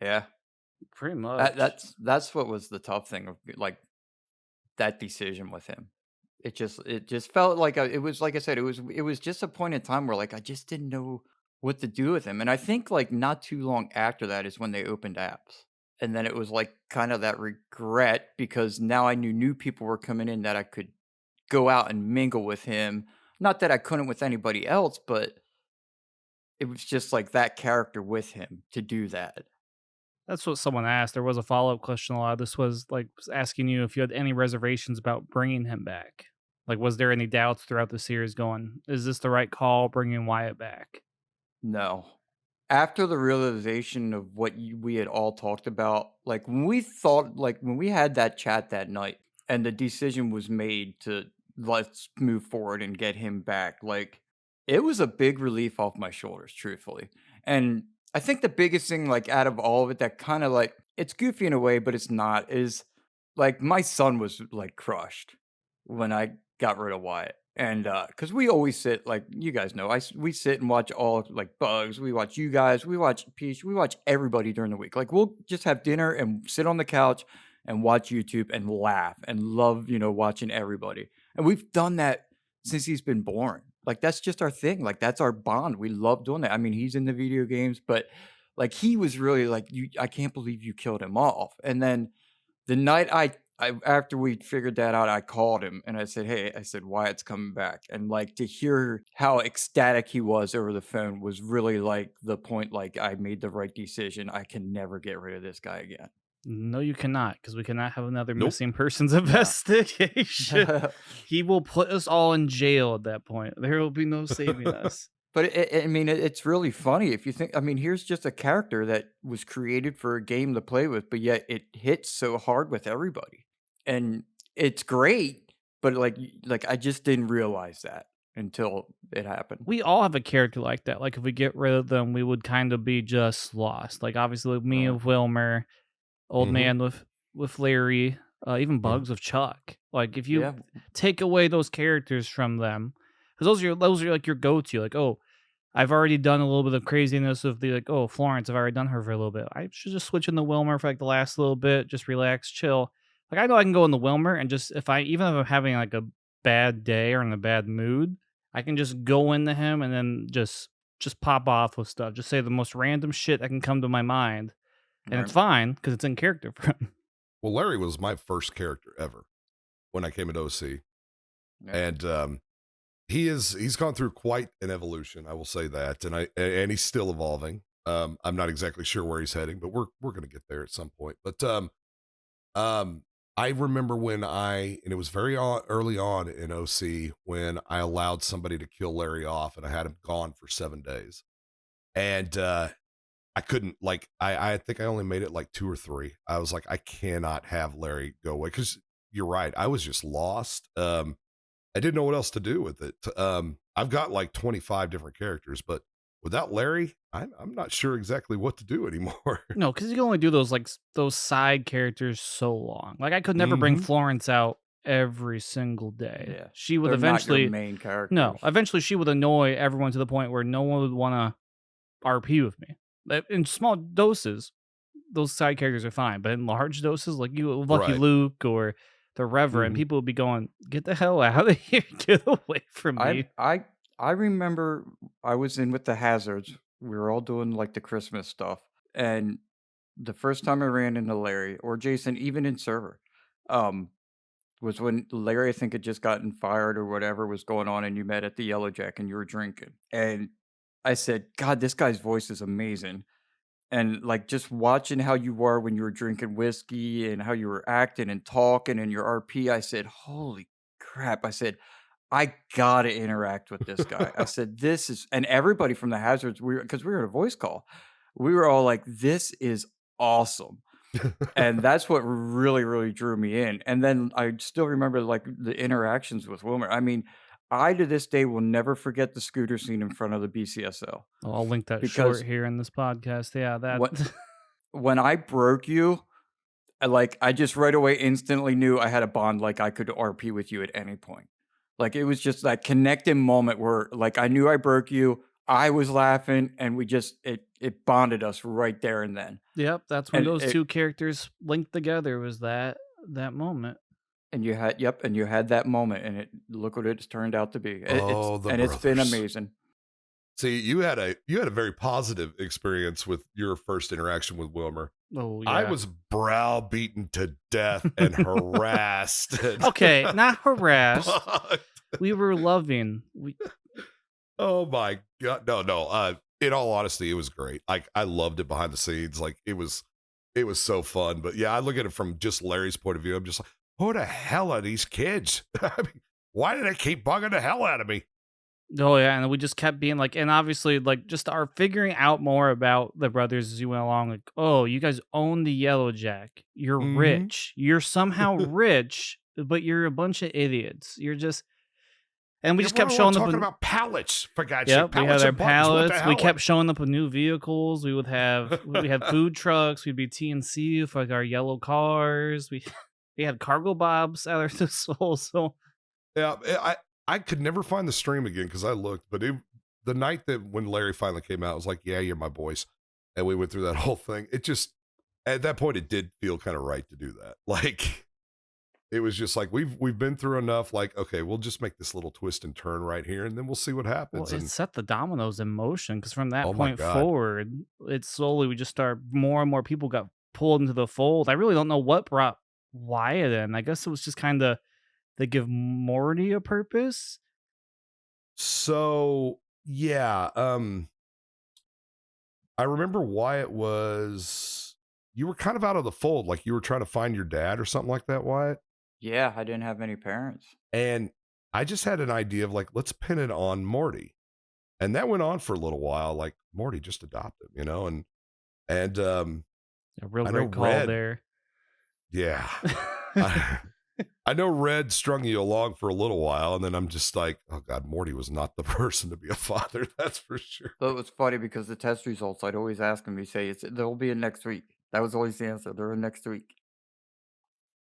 Yeah.
Pretty much.
That's what was the tough thing of, like, that decision with him. It just felt like it was, like I said, it was just a point in time where, like, I just didn't know what to do with him. And I think, like, not too long after that is when they opened apps. And then it was like kind of that regret, because now I knew new people were coming in that I could go out and mingle with him. Not that I couldn't with anybody else, but it was just like that character with him to do that.
That's what someone asked. There was a follow-up question. A lot of this was like asking you if you had any reservations about bringing him back. Like, was there any doubts throughout the series going, is this the right call, bringing Wyatt back?
No. After the realization of what we had all talked about, like when we had that chat that night, and the decision was made to let's move forward and get him back. Like it was a big relief off my shoulders, truthfully. And I think the biggest thing, like out of all of it, that kind of like it's goofy in a way, but it's not, is like my son was like crushed when I got rid of Wyatt. And because we always sit, like you guys know, we sit and watch all like Bugs, we watch you guys, we watch Peach, we watch everybody during the week. Like we'll just have dinner and sit on the couch and watch YouTube and laugh and love, watching everybody. And we've done that since he's been born. Like that's just our thing. Like that's our bond. We love doing that. I mean, he's in the video games, but like he was really like, I can't believe you killed him off. And then the night I after we figured that out, I called him and I said, "Hey," I said, "Wyatt's coming back." And like to hear how ecstatic he was over the phone was really like the point. Like I made the right decision. I can never get rid of this guy again.
No, you cannot, because we cannot have another
Nope.
missing persons
No.
investigation. He will put us all in jail at that point. There will be no saving us.
But I mean, it's really funny if you think. I mean, here's just a character that was created for a game to play with, but yet it hits so hard with everybody, and it's great. But like I just didn't realize that until it happened.
We all have a character like that. Like if we get rid of them, we would kind of be just lost. Like obviously me
Uh-huh.
with Wilmer, old
Mhm.
man with Larry, even Bugs with Chuck. Like if you
Yeah.
take away those characters from them, because those are like your go-to. Like, oh, I've already done a little bit of craziness of the like, oh, Florence, I've already done her for a little bit. I should just switch into Wilmer for like the last little bit, just relax, chill. Like I know I can go in the Wilmer and just even if I'm having like a bad day or in a bad mood, I can just go into him and then just pop off with stuff. Just say the most random shit that can come to my mind, and
Right.
it's fine because it's in character for him.
Well, Larry was my first character ever when I came into OC,
Yeah.
and he's gone through quite an evolution. I will say that, and he's still evolving. I'm not exactly sure where he's heading, but we're gonna get there at some point. But um, I remember and it was very early on in OC when I allowed somebody to kill Larry off, and I had him gone for 7 days, and I couldn't like I think I only made it like 2 or 3. I was like, I cannot have Larry go away because you're right. I was just lost. I didn't know what else to do with it. I've got like 25 different characters, but without Larry, I'm not sure exactly what to do anymore.
No, because you can only do those those side characters so long. Like I could never bring
Mhm.
Florence out every single day.
Yeah.
She would
They're not your
eventually
main characters.
no, eventually she would annoy everyone to the point where no one would want to RP with me. In small doses, those side characters are fine, but in large doses, like you, Lucky
Right.
Luke or the Reverend,
Mhm.
people would be going, "Get the hell out of here! Get away from
I
me!"
I I remember I was in with the Hazards. We were all doing like the Christmas stuff, and the first time I ran into Larry or Jason, even in server, um, was when Larry I think had just gotten fired or whatever was going on, and you met at the Yellow Jack and you were drinking, and I said, "God, this guy's voice is amazing." And like just watching how you were when you were drinking whiskey and how you were acting and talking and your RP, I said, "Holy crap!" I said, I gotta interact with this guy. I said, "This is," and everybody from the Hazards, because we were in a voice call, we were all like, "This is awesome," and that's what really, really drew me in. And then I still remember like the interactions with Wilmer. I mean, I to this day will never forget the scooter scene in front of the BCSO
I'll link that
because
short here in this podcast. Yeah, that.
what when I broke you, I just right away instantly knew I had a bond. Like I could RP with you at any point. Like it was just that connecting moment where like I knew I broke you, I was laughing, and we just it bonded us right there and then.
Yep, that's when
And
those
it
two characters linked together. Was that moment?
and you had that moment, and it look what it's turned out to be.
Oh, the
It's been
brothers.
amazing.
See, you had a very positive experience with your first interaction with Wilmer.
Oh yeah.
I was browbeaten to death and harassed.
Okay, not harassed.
But-
We were loving.
oh my god, no. In all honesty, it was great. I loved it behind the scenes. Like it was so fun. But yeah, I look at it from just Larry's point of view. I'm just like, who the hell are these kids? I mean, why do they keep bugging the hell out of me?
Oh yeah, and we just kept being like, and obviously like just our figuring out more about the brothers as you went along. Like, oh, you guys own the Yellow Jack. You're
Mhm.
rich. You're somehow rich, but you're a bunch of idiots. You're just, and we
Yeah,
just
we're
kept
all
showing up.
talking about pallets, for God's sake.
Yep, we had
Pallets
our
and buttons. What the
pallets. We
hell?
kept showing up with new vehicles. We had food trucks. We'd be TNC for like our yellow cars. We had cargo bobs out of this soul. So
Yeah, I could never find the stream again because I looked, but the night that when Larry finally came out, I was like, yeah, you're my boys. And we went through that whole thing. It just, at that point, it did feel kind of right to do that. Like, it was just like, we've been through enough. Like, okay, we'll just make this little twist and turn right here, and then we'll see what
well,
happens.
it
And
set the dominoes in motion because from that
oh my
point
God.
forward, it slowly we just start more and more people got pulled into the fold. I really don't know what brought Wyatt in. I guess it was just kind of they give Morty a purpose.
So yeah, I remember Wyatt was, you were kind of out of the fold, like you were trying to find your dad or something like that, Wyatt.
Yeah, I didn't have any parents.
And I just had an idea of like, let's pin it on Morty. And that went on for a little while. Like Morty just adopted, and
A real
I know
great call
Red.
there.
Yeah. I know Red strung you along for a little while, and then I'm just like, oh God, Morty was not the person to be a father, that's for sure.
So it was funny because the test results, I'd always ask him, he'd say, they'll be in next week. That was always the answer. They're in next week.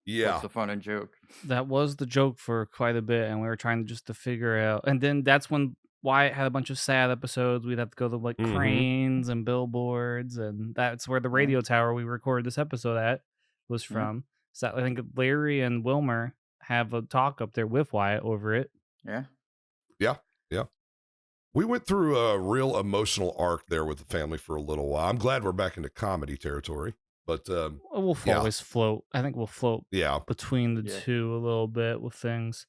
Yeah.
That's the fun and joke.
That was the joke for quite a bit, and we were trying just to figure out. And then that's when Wyatt had a bunch of sad episodes. We'd have to go to like
Mhm.
cranes and billboards, and that's where the
Yeah.
radio tower we recorded this episode at was
Yeah.
from. So I think Larry and Wilmer have a talk up there with Wyatt over it.
Yeah.
Yeah. Yeah. We went through a real emotional arc there with the family for a little while. I'm glad we're back into comedy territory, but
We'll
yeah.
always float. I think we'll float
Yeah.
between the
Yeah.
two a little bit with things.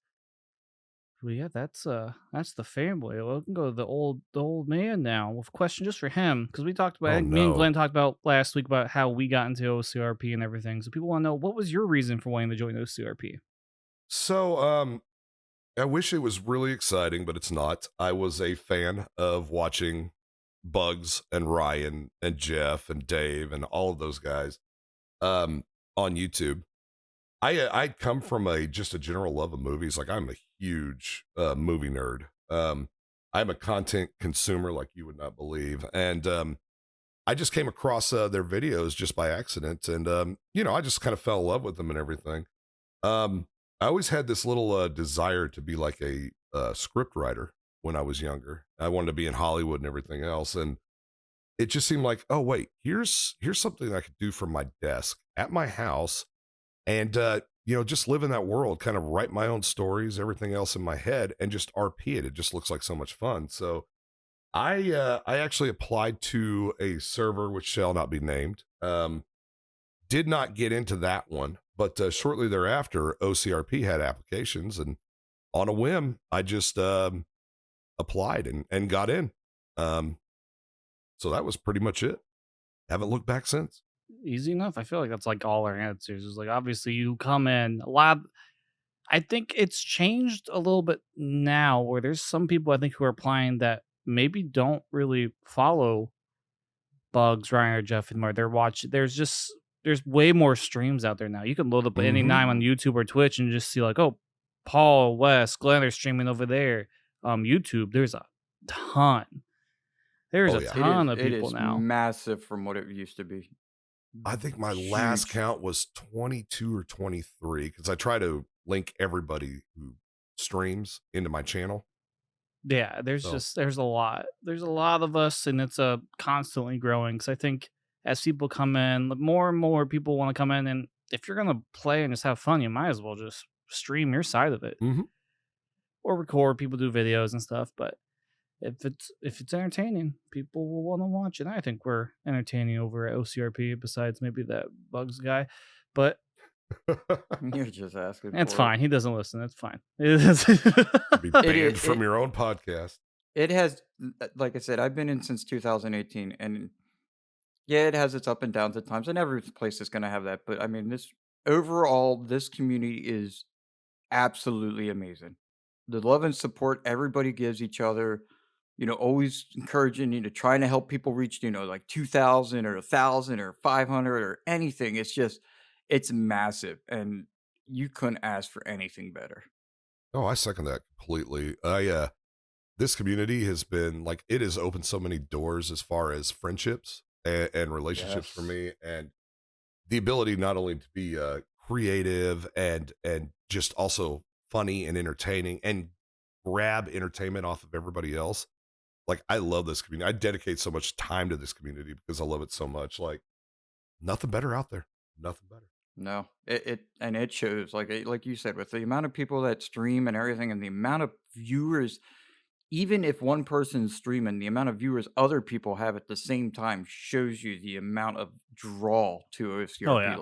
Well, yeah, that's the family. We can go to the old man now with a question just for him because we talked about. I
Oh
think me and
no.
Glenn talked about last week about how we got into OCRP and everything. So people want to know what was your reason for wanting to join OCRP.
So I wish it was really exciting, but it's not. I was a fan of watching Bugs and Ryan and Jeff and Dave and all of those guys on YouTube. I'd come from just a general love of movies. Like I'm a huge movie nerd. I'm a content consumer like you would not believe. And I just came across their videos just by accident. And, I just kind of fell in love with them and everything. I always had this little desire to be like a script writer when I was younger. I wanted to be in Hollywood and everything else. And it just seemed like, oh, wait, here's something I could do from my desk at my house. And, just live in that world, kind of write my own stories, everything else in my head, and just RP it. It just looks like so much fun. So I actually applied to a server which shall not be named. Did not get into that one, but shortly thereafter, OCRP had applications, and on a whim, I just applied and got in. So that was pretty much it. Haven't looked back since.
Easy enough. I feel like that's like all our answers. Is like obviously you come in I think it's changed a little bit now where there's some people I think who are applying that maybe don't really follow Bugs, Ryan, or Jeff anymore. They're watching. There's way more streams out there now. You can load up at any time on YouTube or Twitch and just see like, oh, Paul, Wes, Glenn are streaming over there. YouTube, there's a ton. There's
Oh,
a
yeah.
ton of
It
people
is
now.
massive from what it used to be.
I think my last
Huge.
count was 22 or 23 because I try to link everybody who streams into my channel.
Yeah, there's
So.
there's a lot. There's a lot of us, and it's constantly growing. Because I think as people come in, more and more people want to come in, and if you're gonna play and just have fun, you might as well just stream your side of it
Mhm.
or record. People do videos and stuff, but if it's entertaining, people will want to watch it. I think we're entertaining over at OCRP. Besides maybe that Bugs guy, but
You're just asking.
it's
for
fine.
It.
He doesn't listen. It's fine. It is.
Be banned
is-
from
it-
your own podcast.
It has, like I said, I've been in since 2018, and yeah, it has its up and downs at times, and every place is going to have that. But I mean, this community is absolutely amazing. The love and support everybody gives each other, always encouraging, trying to help people reach, like 2,000 or 1,000 or 500 or anything. It's massive. And you couldn't ask for anything better.
Oh, I second that completely. This community has been like, it has opened so many doors as far as friendships and relationships for
Yes.
me, and the ability not only to be creative and just also funny and entertaining and grab entertainment off of everybody else. Like, I love this community. I dedicate so much time to this community because I love it so much. Like, nothing better out there. Nothing better.
No, it shows like you said with the amount of people that stream and everything and the amount of viewers. Even if one person's streaming, the amount of viewers other people have at the same time shows you the amount of draw to
Oh
OCRP.
yeah.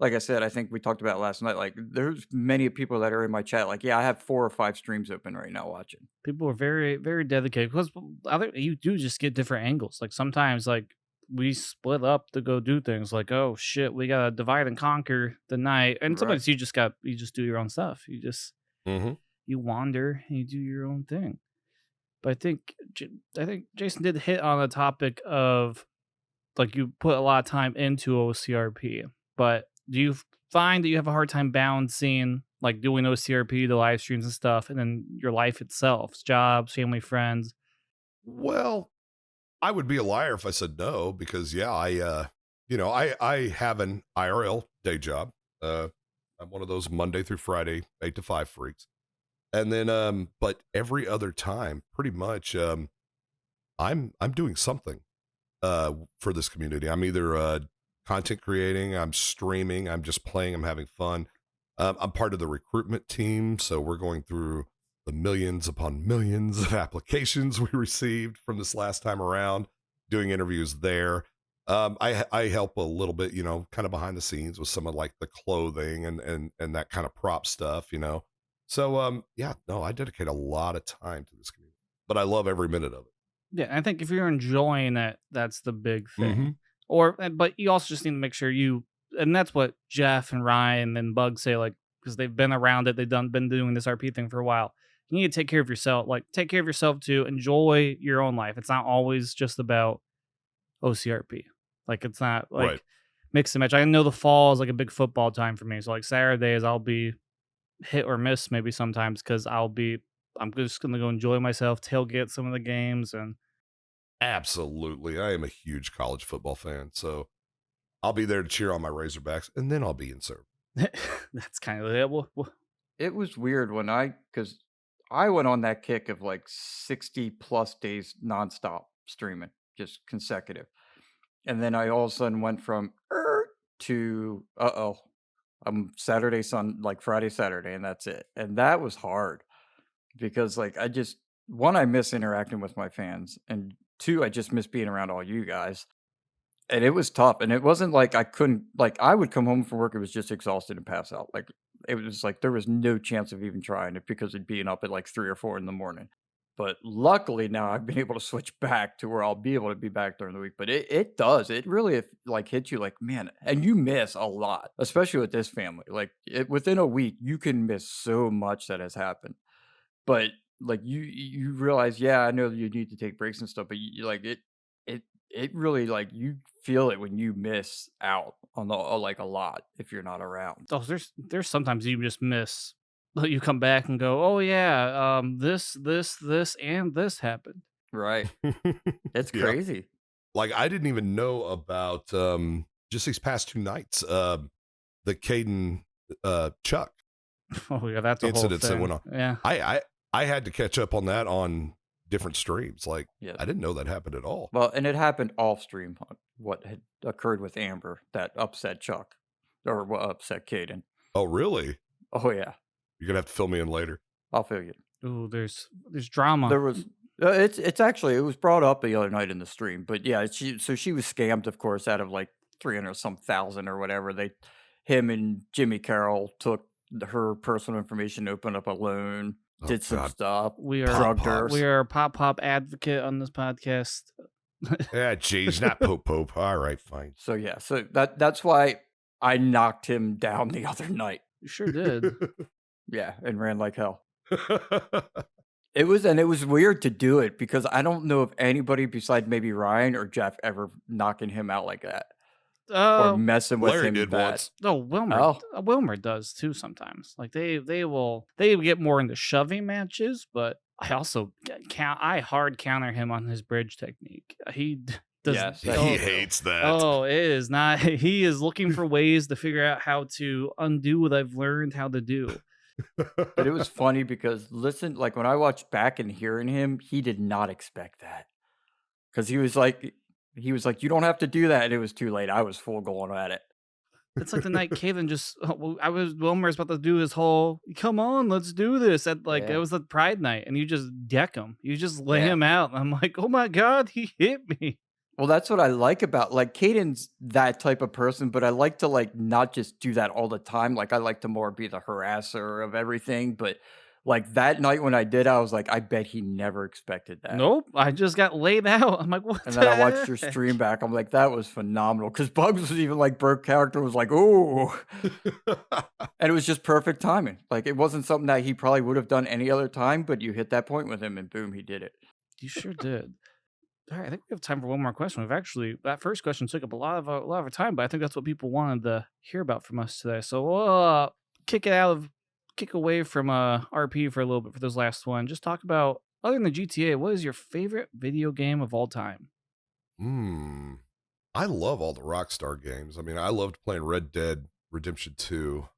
Like I said, I think we talked about last night. Like there's many people that are in my chat. Like, yeah, I have 4 or 5 streams open right now watching.
People are very, very dedicated because other you do just get different angles. Like sometimes, like we split up to go do things. Like, oh shit, we gotta divide and conquer the night. And
Right.
sometimes you just do your own stuff.
Mm-hmm.
You wander and you do your own thing. But I think Jason did hit on a topic of like you put a lot of time into OCRP, but do you find that you have a hard time balancing like doing OCRP, the live streams and stuff, and then your life itself, jobs, family, friends?
Well, I would be a liar if I said no, because yeah, I have an IRL day job. I'm one of those Monday through Friday 8 to 5 freaks. And then but every other time pretty much I'm doing something for this community. I'm either content creating, I'm streaming, I'm just playing, I'm having fun. I'm part of the recruitment team, so we're going through the millions upon millions of applications we received from this last time around, doing interviews there. I help a little bit, kind of behind the scenes with some of like the clothing and that kind of prop stuff, So yeah, no, I dedicate a lot of time to this community, but I love every minute of it.
Yeah, I think if you're enjoying it, that's the big
Mm-hmm.
thing. But you also just need to make sure and that's what Jeff and Ryan and Bug say, like, because they've been around it, been doing this RP thing for a while. You need to take care of yourself, like, take care of yourself to enjoy your own life. It's not always just about OCRP. Like, it's not
Right.
like mix and match. I know the fall is like a big football time for me. So, like, Saturdays, I'll be hit or miss maybe sometimes because I'm just going to go enjoy myself, tailgate some of the games, and
Absolutely. I am a huge college football fan, so I'll be there to cheer on my Razorbacks, and then I'll be in service.
that's kind of it.
It was weird because I went on that kick of like 60 plus days nonstop streaming, just consecutive. And then I all of a sudden went from to I'm Saturday, like Friday, Saturday, and that's it. And that was hard because like I miss interacting with my fans, and 2, I just miss being around all you guys. And it was tough, and it wasn't like I couldn't like, I would come home from work, it was just exhausted and pass out, like, it was like there was no chance of even trying it because of being up at, like, 3 or 4 in the morning. But luckily, now I've been able to switch back to where I'll be able to be back during the week, but it really, like, hits you like, man, and you miss a lot, especially with this family, like, within a week, you can miss so much that has happened. But, like, you realize, yeah, I know that you need to take breaks and stuff, but like, it it really, like, you feel it when you miss out on like, a lot if you're not around.
Oh, there's sometimes you just miss. But you come back and go, oh yeah, this, and this happened.
Right. It's
Yeah.
crazy.
Like, I didn't even know about just these past 2 nights, the Caden Chuck
Oh yeah, that's a whole
incidents that
thing.
went on.
Yeah.
I had to catch up on that on different streams. Like,
Yeah.
I didn't know that happened at all.
Well, and it happened off stream, what had occurred with Amber that upset Chuck or what upset Caden.
Oh, really?
Oh, yeah.
You're gonna have to fill me in later.
I'll feel you.
Ooh, there's drama.
There was it's actually it was brought up the other night in the stream, but yeah, she was scammed, of course, out of like 300 some thousand or whatever. Him and Jimmy Carrol took her personal information, opened up a loan,
Oh,
did some
God.
stuff,
We are
drugged her.
we are a pop advocate on this podcast.
Yeah, geez, not Pope. All right, fine.
So yeah, so that's why I knocked him down the other night.
You sure did.
Yeah, and ran like hell. It was weird to do it because I don't know if anybody besides maybe Ryan or Jeff ever knocking him out like that. or
Uh,
messing with
Larry
him
did
bad?
once.
no,
Oh,
Wilmer does too sometimes. Like they get more into shoving matches, but I also I hard counter him on his bridge technique. Does
yes, that's
He
oh
true.
hates that.
oh it is not. He is looking for ways to figure out how to undo what I've learned how to do.
But it was funny because listen, like when I watched back and hearing him, he did not expect that because he was like, "You don't have to do that," and it was too late. I was full going at it.
It's like the night Caden just Wilmer's about to do his whole come on, let's do this at like it
Yeah,
was the Pride night, and you just deck him. You just lay
yeah.
him out. And I'm like, oh my god, he hit me.
Well, that's what I like about like Caden's that type of person, but I like to like not just do that all the time. Like I like to more be the harasser of everything. But like that night when I did, I was like, I bet he never expected that.
Nope, I just got laid out. I'm like, what
And then I watched
the
your
heck?
stream back. I'm like, that was phenomenal. Because Bugs was even like Burke character was like, oh, and it was just perfect timing. Like it wasn't something that he probably would have done any other time, but you hit that point with him, and boom, he did it.
You sure did. All right, I think we have time for one more question. We've actually that first question took up a lot of our time, but I think that's what people wanted to hear about from us today. So we'll kick away from RP for a little bit for this last one. Just talk about other than the GTA. What is your favorite video game of all time?
I love all the Rockstar games. I mean, I loved playing Red Dead Redemption 2.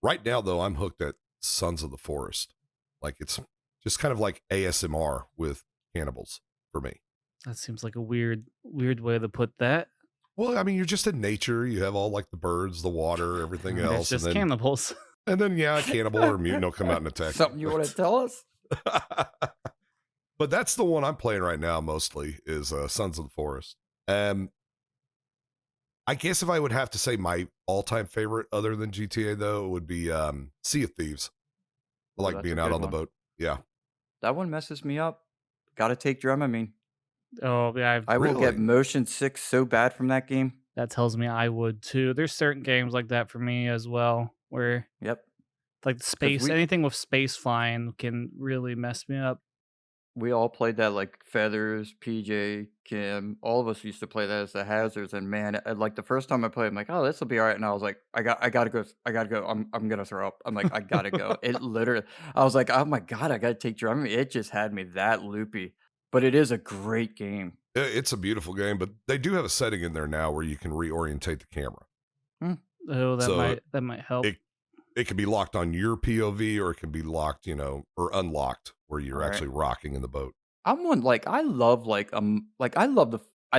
Right now, though, I'm hooked at Sons of the Forest. Like, it's just kind of like ASMR with cannibals for me.
That seems like a weird way to put that.
Well, I mean, you're just in nature. You have all like the birds, the water, everything
It's
else.
just
And
cannibals.
yeah, a cannibal or a mutant will come out and attack
Something you want to tell us?
But that's the one I'm playing right now mostly is Sons of the Forest. I guess if I would have to say my all-time favorite other than GTA, though, it would be Sea of Thieves. I
Oh,
like
that's a
being out
good
on the
one.
boat. Yeah.
That one messes me up. Gotta take Dramamine.
Oh yeah,
I will get
Really?
motion sick so bad from that game.
that tells me I would too. There's certain games like that for me as well, where
Yep.
like the
Because
space, anything with space flying can really mess me up.
we all played that like Feathers, PJ, Kim. All of us used to play that as the hazards. And man, like the first time I played, I'm like, oh, this will be all right. And I was like, I gotta go. I gotta go. I'm gonna throw up. I'm like, I gotta go. It literally, I was like, oh my god, I gotta take Dramamine. It just had me that loopy. But it is a great game.
It's a beautiful game, but they do have a setting in there now where you can reorientate the camera.
Oh,
So
that might help.
it can be locked on your POV or it can be locked, or unlocked where you're
All right.
actually rocking in the boat.
I'm one like I love I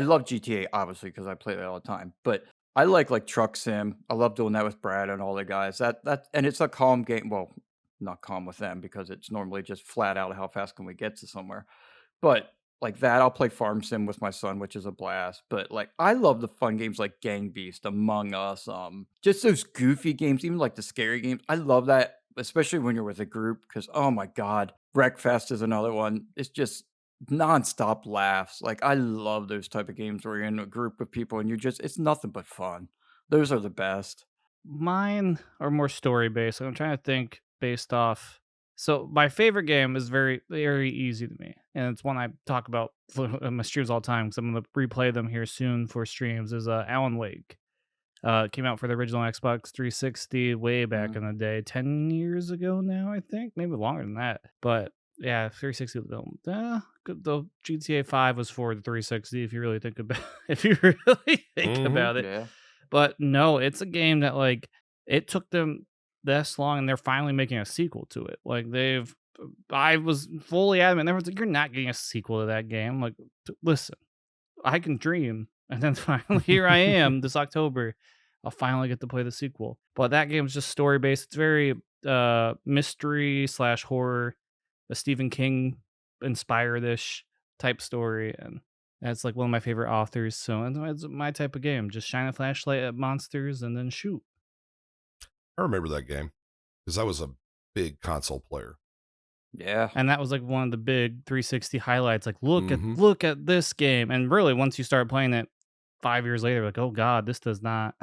love GTA obviously because I play that all the time. But I like truck sim. I love doing that with Brad and all the guys. That and it's a calm game. Well, not calm with them because it's normally just flat out how fast can we get to somewhere. But like that, I'll play Farm Sim with my son, which is a blast. But like I love the fun games like Gang Beast, Among Us, just those goofy games, even like the scary games. I love that, especially when you're with a group, because oh my god, Wreckfest is another one. It's just nonstop laughs. Like I love those type of games where you're in a group of people and it's nothing but fun. Those are the best.
Mine are more story based. I'm trying to think based off. So my favorite game is very easy to me, and it's one I talk about in my streams all the time. Because I'm gonna replay them here soon for streams. Is Alan Wake. It came out for the original Xbox 360 way back
Mm.
in the day, 10 years ago now, I think, maybe longer than that. But yeah, 360. The GTA 5 was for the 360. If you really think about, if you really think
Mhm.
about it.
Yeah.
But no, it's a game that like it took them this long, and they're finally making a sequel to it. Like I was fully adamant. Everyone's like, "You're not getting a sequel to that game." Like, listen, I can dream, and then finally here I am this October. I'll finally get to play the sequel. But that game's just story based. It's very mystery slash horror, a Stephen King inspired ish type story, and that's like one of my favorite authors. So it's my type of game. Just shine a flashlight at monsters and then shoot.
I remember that game because I was a big console player.
Yeah.
And that was like one of the big 360 highlights. Like
Mhm.
look at this game. And really, once you start playing it 5 years later, like, oh god, this does not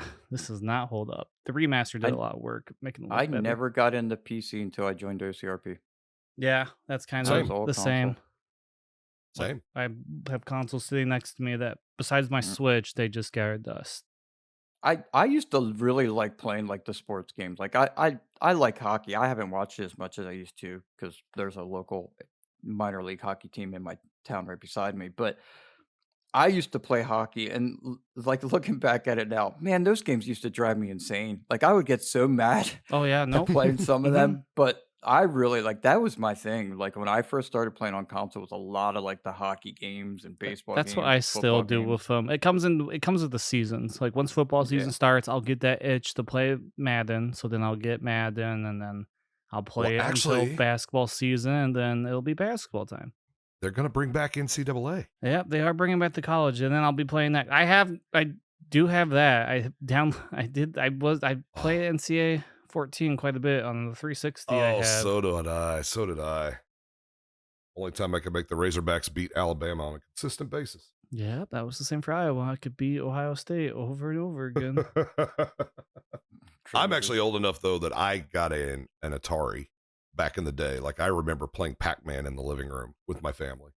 hold up. The remaster did a
I
lot of work making it
I
look better.
never got into PC until I joined OCRP.
Yeah, that's kind
I
of
was all
the
console.
same.
Same.
I have consoles sitting next to me that, besides my
Mm.
Switch, they just scattered dust.
I used to really like playing like the sports games. Like I like hockey. I haven't watched it as much as I used to because there's a local minor league hockey team in my town right beside me. But I used to play hockey and like looking back at it now, man, those games used to drive me insane. Like I would get so mad
Oh yeah,
at
nope.
playing some of
Mhm.
them, but I really like that was my thing. Like when I first started playing on console, it was a lot of like the hockey games and baseball
That's what
games
I
and
still
football
do
games.
with them. It comes with the seasons. Like once football season
Yeah.
starts, I'll get that itch to play Madden. So then I'll get Madden, and then I'll
Well,
play it until
actually,
basketball season, and then it'll be basketball time.
they're going to bring back NCAA.
Yep, they are bringing back the college, and then I'll be playing that. I do have that. I played NCAA 14 quite a bit on the 360. I
Oh,
have.
so did I. So did I. Only time I could make the Razorbacks beat Alabama on a consistent basis.
Yeah, that was the same for Iowa. I could beat Ohio State over and over again.
I'm
Crazy.
actually old enough though that I got an Atari back in the day. Like I remember playing Pac-Man in the living room with my family.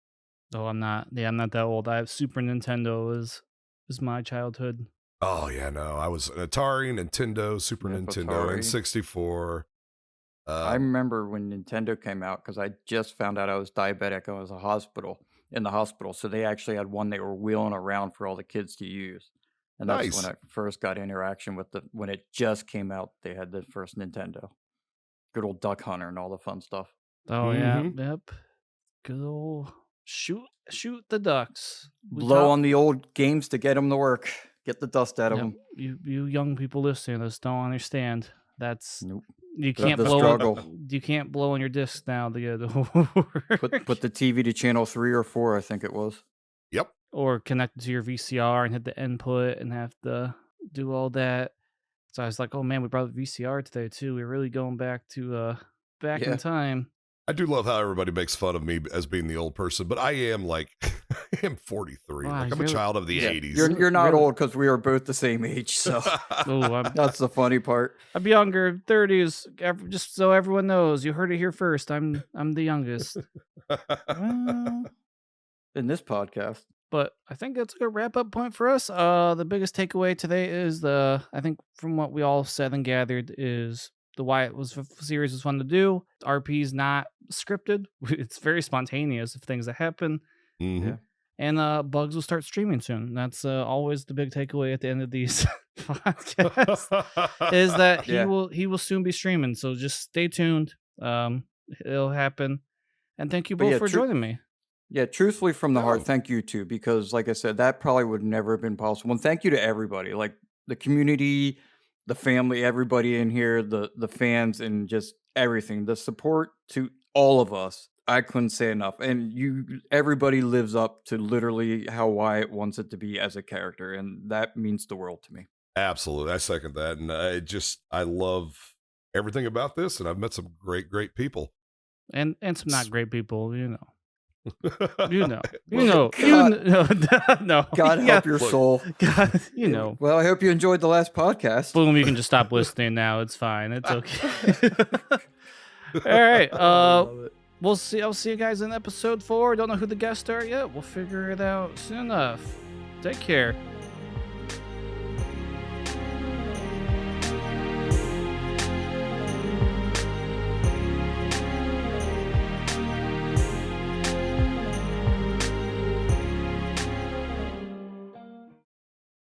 Oh, I'm not. Yeah, I'm not that old. I have Super Nintendo is my childhood.
Oh yeah, no, I was an Atari, Nintendo, Super
Yep,
Nintendo,
Atari.
N64.
I remember when Nintendo came out because I just found out I was diabetic. I was in the hospital, so they actually had one they were wheeling around for all the kids to use, and that's when
Nice.
I first got interaction with the when it just came out. They had the first Nintendo, good old Duck Hunter and all the fun stuff.
Oh yeah,
Mhm.
yep. Good old shoot the ducks. We
Blow
talk.
on the old games to get them to work, get the dust out of
Yep.
them.
You young people listening to this don't understand. That's
Nope.
you
The,
can't
the
blow
struggle.
you can't blow on your disc now to get it to
Put
work.
the TV to channel 3 or 4, I think it was.
Yep.
Or connect it to your VCR and hit the input and have to do all that. So I was like, oh man, we brought the VCR today too. We're really going back to back in
Yeah.
time.
I do love how everybody makes fun of me as being the old person, but I am like, I am 43.
Wow,
Like I'm a
you're-
child of the
Yeah.
80s.
You're not
Really?
old because we are both the same age, so
Oh,
that's the funny part.
I'm younger, 30s. Just so everyone knows, you heard it here first. I'm the youngest. Well,
In this podcast.
but I think that's a good wrap up point for us. The biggest takeaway today is I think from what we all said and gathered is the Wyatt series was fun to do. RP is not scripted. It's very spontaneous of things that happen.
Mhm.
Yeah.
And Bugs will start streaming soon. That's always the big takeaway at the end of these podcasts is that
Yeah.
he will soon be streaming. So just stay tuned. It'll happen. And thank you
But
both
yeah,
for joining me.
Yeah, truthfully from the heart,
No.
thank you too, because like I said, that probably would never have been possible. And thank you to everybody, like the community, the family, everybody in here, the fans, and just everything. The support to all of us. I couldn't say enough. And everybody lives up to literally how Wyatt wants it to be as a character, and that means the world to me.
Absolutely. I second that. And I love everything about this. And I've met some great people.
And some not great people, you know.
Well,
You know.
God-
No.
God
Yeah.
help your
Look.
soul.
God, you know.
Well, I hope you enjoyed the last podcast.
Boom, you can just stop listening now. It's fine. It's okay. All right.
I love it.
We'll see. I'll see you guys in episode 4. Don't know who the guests are yet. We'll figure it out soon enough. Take care.